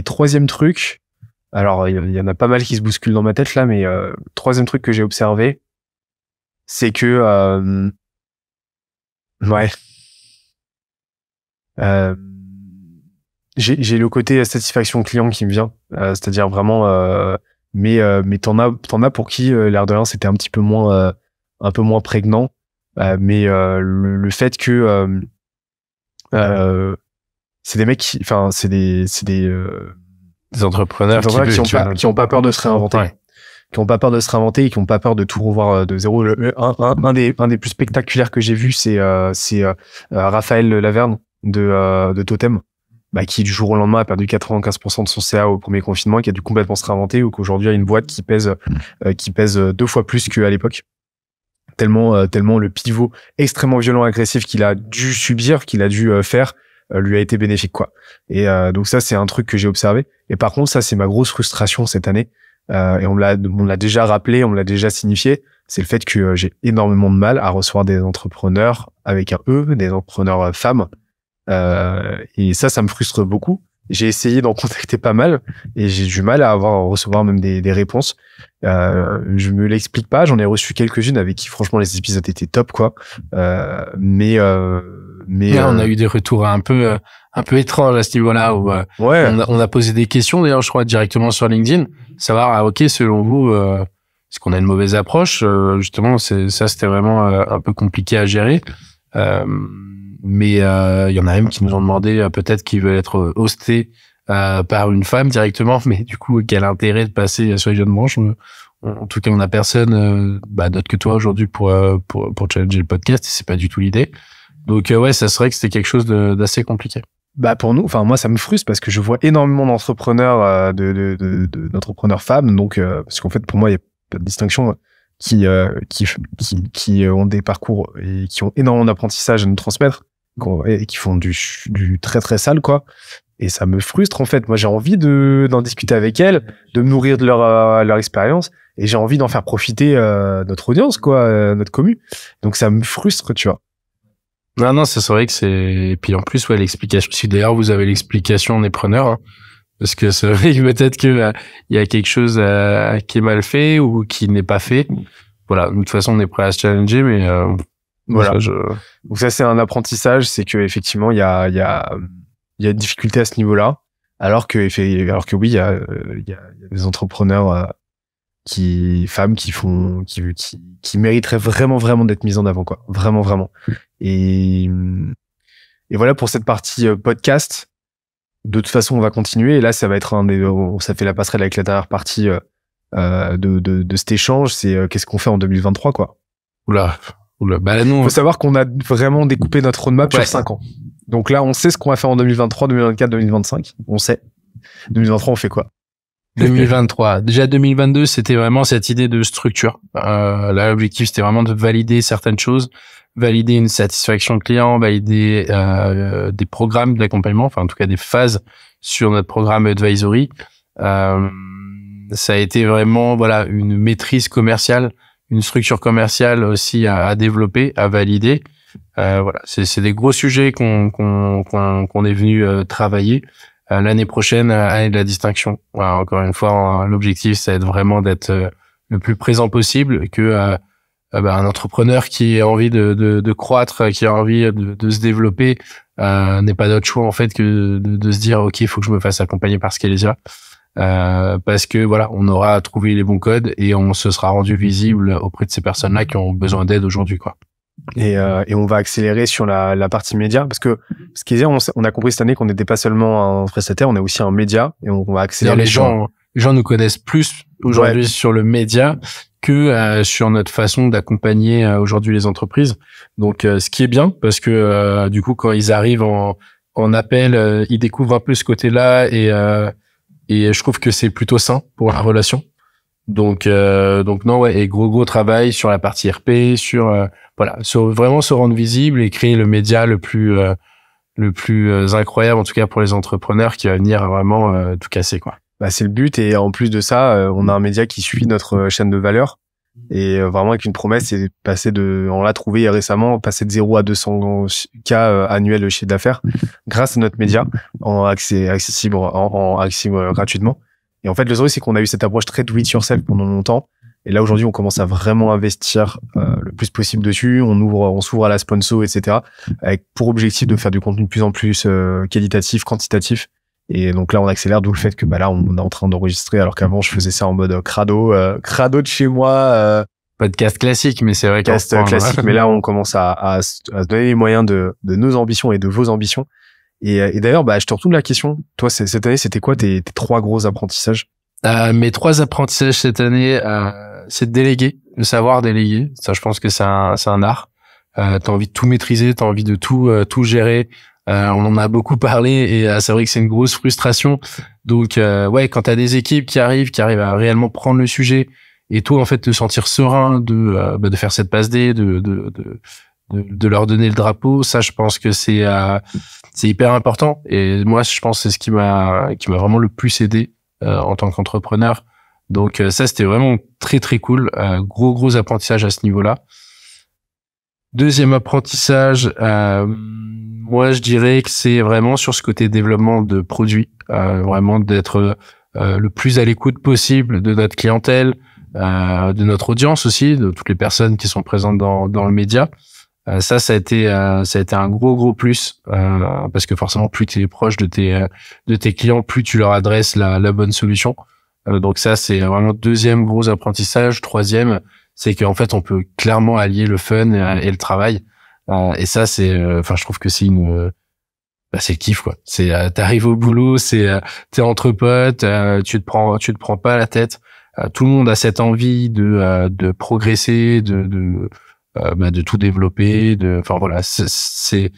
troisième truc, alors il y en a pas mal qui se bousculent dans ma tête là, mais troisième truc que j'ai observé, c'est que j'ai le côté satisfaction client qui me vient, c'est-à-dire vraiment mais t'en as pour qui l'air de rien c'était un peu moins prégnant, mais le fait que c'est des mecs c'est des entrepreneurs qui ont pas peur de se réinventer. Ouais. Qui ont pas peur de se réinventer et qui ont pas peur de tout revoir de zéro. Un des plus spectaculaires que j'ai vu, c'est Raphaël Laverne de Totem, qui du jour au lendemain a perdu 95% de son CA au premier confinement, qui a dû complètement se réinventer, ou qu'aujourd'hui a une boîte qui pèse 2 fois plus qu'à l'époque. Tellement le pivot extrêmement violent, agressif qu'il a dû subir, qu'il a dû faire, lui a été bénéfique, quoi. Et donc ça, c'est un truc que j'ai observé. Et par contre, ça, c'est ma grosse frustration cette année. Et on l'a déjà rappelé, on me l'a déjà signifié, c'est le fait que j'ai énormément de mal à recevoir des entrepreneurs avec un E, des entrepreneurs femmes. Et ça me frustre beaucoup J'ai essayé d'en contacter pas mal et j'ai du mal à recevoir même des réponses. Je me l'explique pas. J'en ai reçu quelques-unes avec qui, franchement, les épisodes étaient top, quoi. Mais on a eu des retours un peu étranges à ce niveau-là où on a posé des questions, d'ailleurs, je crois, directement sur LinkedIn. Savoir, ok, selon vous, est-ce qu'on a une mauvaise approche? Justement, c'était vraiment un peu compliqué à gérer. Mais il y en a même qui nous ont demandé peut-être qu'ils veulent être hostés par une femme directement, mais du coup quel intérêt de passer sur les jeunes branches? En tout cas, on a personne d'autre que toi aujourd'hui pour challenger le podcast, et c'est pas du tout l'idée. Donc ouais, ça serait que c'était quelque chose d'assez compliqué. Bah pour nous, enfin moi ça me frustre parce que je vois énormément d'entrepreneurs d'entrepreneurs femmes, donc parce qu'en fait pour moi il y a pas de distinction, qui ont des parcours et qui ont énormément d'apprentissage à nous transmettre et qui font du très très sale, quoi. Et ça me frustre, en fait. Moi j'ai envie d'en discuter avec elles, de me nourrir de leur expérience, et j'ai envie d'en faire profiter notre audience, quoi, notre commu. Donc ça me frustre, tu vois. Non, c'est vrai que c'est... Et puis en plus, ouais, l'explication... Si d'ailleurs vous avez l'explication, on est preneur, hein. Parce que c'est vrai que peut-être que il y a quelque chose qui est mal fait ou qui n'est pas fait. Voilà, de toute façon, on est prêt à se challenger, mais voilà. Donc ça, c'est un apprentissage, c'est que effectivement, il y a une difficulté à ce niveau-là, alors que oui, il y a des entrepreneurs femmes qui mériteraient vraiment d'être mises en avant, quoi. Vraiment. Et voilà pour cette partie podcast. De toute façon, on va continuer. Et là, ça va être ça fait la passerelle avec la dernière partie de cet échange. C'est qu'est-ce qu'on fait en 2023, quoi. Oula. Bah, nous, faut savoir qu'on a vraiment découpé notre roadmap sur 5 ans. Donc là, on sait ce qu'on va faire en 2023, 2024, 2025. On sait. 2023, on fait quoi? 2023. Déjà 2022, c'était vraiment cette idée de structure. Là, l'objectif, c'était vraiment de valider certaines choses, valider une satisfaction client, valider des programmes d'accompagnement, enfin en tout cas des phases sur notre programme advisory. Ça a été vraiment une maîtrise commerciale, une structure commerciale aussi à développer, à valider. C'est des gros sujets qu'on est venu travailler. L'année prochaine, année de la distinction. Voilà, encore une fois, l'objectif, c'est vraiment d'être le plus présent possible, que un entrepreneur qui a envie de croître, qui a envie de se développer, n'ait pas d'autre choix en fait que de se dire ok, il faut que je me fasse accompagner par Scalezia, parce que voilà, on aura trouvé les bons codes et on se sera rendu visible auprès de ces personnes-là qui ont besoin d'aide aujourd'hui, quoi. Et on va accélérer sur la partie média, parce que on a compris cette année qu'on n'était pas seulement un prestataire, on est aussi un média, et on va accélérer. Les gens nous connaissent plus aujourd'hui sur le média que sur notre façon d'accompagner aujourd'hui les entreprises. Donc ce qui est bien, parce que du coup quand ils arrivent en appel, ils découvrent un peu ce côté-là, et je trouve que c'est plutôt sain pour la relation. Donc non, ouais, et gros travail sur la partie RP, sur vraiment se rendre visible et créer le média le plus incroyable, en tout cas pour les entrepreneurs, qui va venir vraiment tout casser, quoi. Bah c'est le but, et en plus de ça, on a un média qui suit notre chaîne de valeur, et vraiment avec une promesse, c'est on l'a trouvé récemment, passer de 0 à 200 K annuels de chiffre d'affaires grâce à notre média accessible gratuitement. Et en fait, le truc, c'est qu'on a eu cette approche très do it yourself pendant longtemps. Et là, aujourd'hui, on commence à vraiment investir le plus possible dessus. On s'ouvre à la sponsor, etc. avec pour objectif de faire du contenu de plus en plus qualitatif, quantitatif. Et donc là, on accélère, d'où le fait que là, on est en train d'enregistrer, alors qu'avant, je faisais ça en mode crado de chez moi. Podcast classique, mais c'est vrai qu'un podcast classique. Mais là, on commence à se donner les moyens de nos ambitions et de vos ambitions. Et d'ailleurs, je te retourne la question. Toi, cette année, c'était quoi tes 3 gros apprentissages? Mes 3 apprentissages cette année, c'est de déléguer, de savoir déléguer. Ça, je pense que c'est un art. T'as envie de tout maîtriser, t'as envie de tout gérer. On en a beaucoup parlé, et c'est vrai que c'est une grosse frustration. Donc quand t'as des équipes qui arrivent à réellement prendre le sujet, et toi en fait te sentir serein de faire cette passe D, de leur donner le drapeau, ça je pense que c'est hyper important. Et moi je pense que c'est ce qui m'a vraiment le plus aidé en tant qu'entrepreneur. Donc ça c'était vraiment très très cool, gros apprentissage à ce niveau-là. Deuxième apprentissage, moi je dirais que c'est vraiment sur ce côté développement de produits. vraiment d'être le plus à l'écoute possible de notre clientèle, de notre audience aussi, de toutes les personnes qui sont présentes dans le média. Ça a été un gros plus, parce que forcément, plus tu es proche de tes clients, plus tu leur adresses la bonne solution. Donc ça, c'est vraiment deuxième gros apprentissage. Troisième, c'est qu'en fait, on peut clairement allier le fun et le travail. Et ça, je trouve que c'est c'est le kiff, quoi. T'arrives au boulot, t'es entre potes, tu te prends pas la tête. Tout le monde a cette envie de progresser, de tout développer, c'est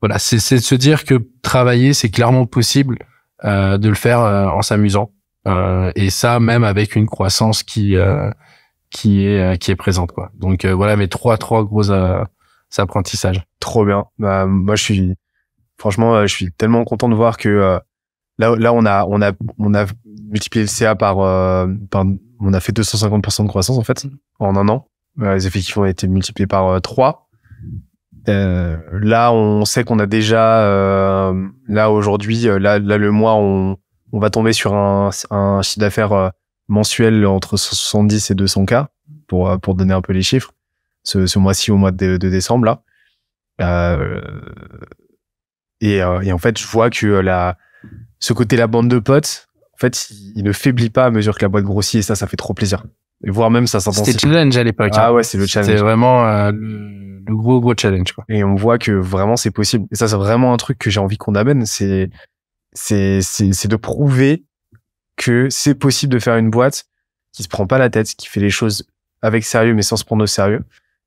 de se dire que travailler, c'est clairement possible, de le faire en s'amusant. Et ça, même avec une croissance qui est présente, quoi. Donc voilà mes trois gros apprentissages. Trop bien. Bah, moi, je suis tellement content de voir que là on a multiplié le CA par on a fait 250% de croissance en fait en un an. Les effectifs ont été multipliés par 3. Là, on sait qu'on a déjà là aujourd'hui, là le mois on va tomber sur un chiffre d'affaires mensuel entre 170 et 200K pour donner un peu les chiffres. Ce mois-ci au mois de décembre là. Et en fait, je vois que ce côté la bande de potes, en fait, il ne faiblit pas à mesure que la boîte grossit, et ça fait trop plaisir. Et voire même ça s'intensifie. C'était challenge à l'époque. Ah ouais, c'est le challenge. C'était vraiment le gros challenge, quoi. Et on voit que vraiment c'est possible. Et ça, c'est vraiment un truc que j'ai envie qu'on amène. C'est de prouver que c'est possible de faire une boîte qui se prend pas la tête, qui fait les choses avec sérieux, mais sans se prendre au sérieux.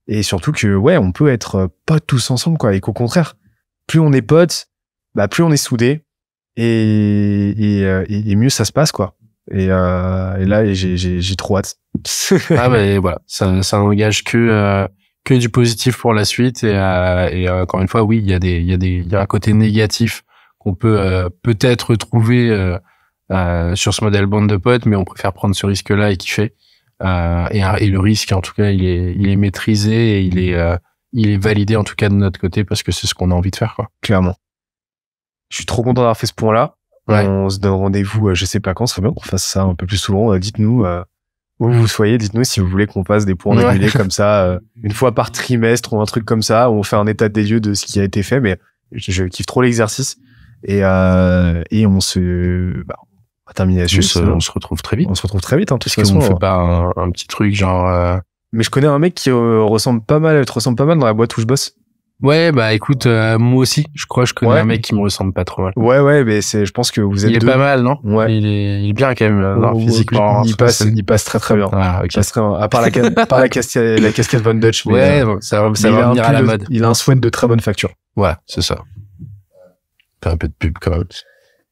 Et surtout que, ouais, on peut être potes tous ensemble, quoi. Et qu'au contraire, plus on est potes, plus on est soudés et mieux ça se passe, quoi. Et là, j'ai trop hâte. Voilà, ça n'engage que du positif pour la suite. Et encore une fois, oui, il y a un côté négatif qu'on peut peut-être trouver sur ce modèle bande de potes, mais on préfère prendre ce risque-là et kiffer. Et le risque, en tout cas, il est maîtrisé et il est validé, en tout cas de notre côté, parce que c'est ce qu'on a envie de faire, quoi. Clairement. Je suis trop content d'avoir fait ce point-là. Ouais. On se donne rendez-vous, je sais pas quand, ce serait bien qu'on fasse ça un peu plus souvent. Dites-nous où vous soyez, dites-nous si vous voulez qu'on fasse des points réguliers comme ça, une fois par trimestre ou un truc comme ça, où on fait un état des lieux de ce qui a été fait. Mais je kiffe trop l'exercice et on va terminer là-dessus. On se retrouve très vite. On se retrouve très vite. Parce qu'on fait pas un petit truc genre. Mais je connais un mec qui te ressemble pas mal dans la boîte où je bosse. Ouais, écoute, moi aussi, je crois que je connais un mec qui me ressemble pas trop mal. Ouais, mais je pense que vous êtes deux. Il est pas mal, non? Ouais. Il est bien quand même, physiquement. Il passe très bien. Ah, ok. À part la casquette Von Dutch. Ouais, ça va venir à la mode. Il a un sweat de très bonne facture. Ouais, c'est ça. Fait un peu de pub, quand même.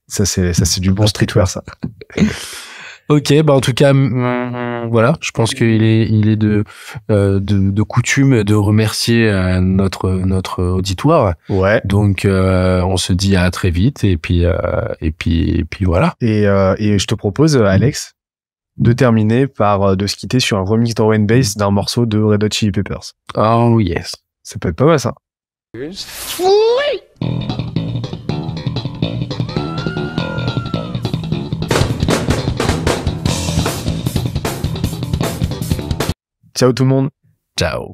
Ça, c'est du bon streetwear, ça. Ok, en tout cas, voilà, je pense qu'il est de coutume de remercier notre auditoire. Ouais. Donc on se dit à très vite et puis voilà. Et je te propose, Alex, de terminer par de se quitter sur un remix de Drum & Bass d'un morceau de Red Hot Chili Peppers. Oh yes. Ça peut être pas mal, ça. Ciao tout le monde. Ciao.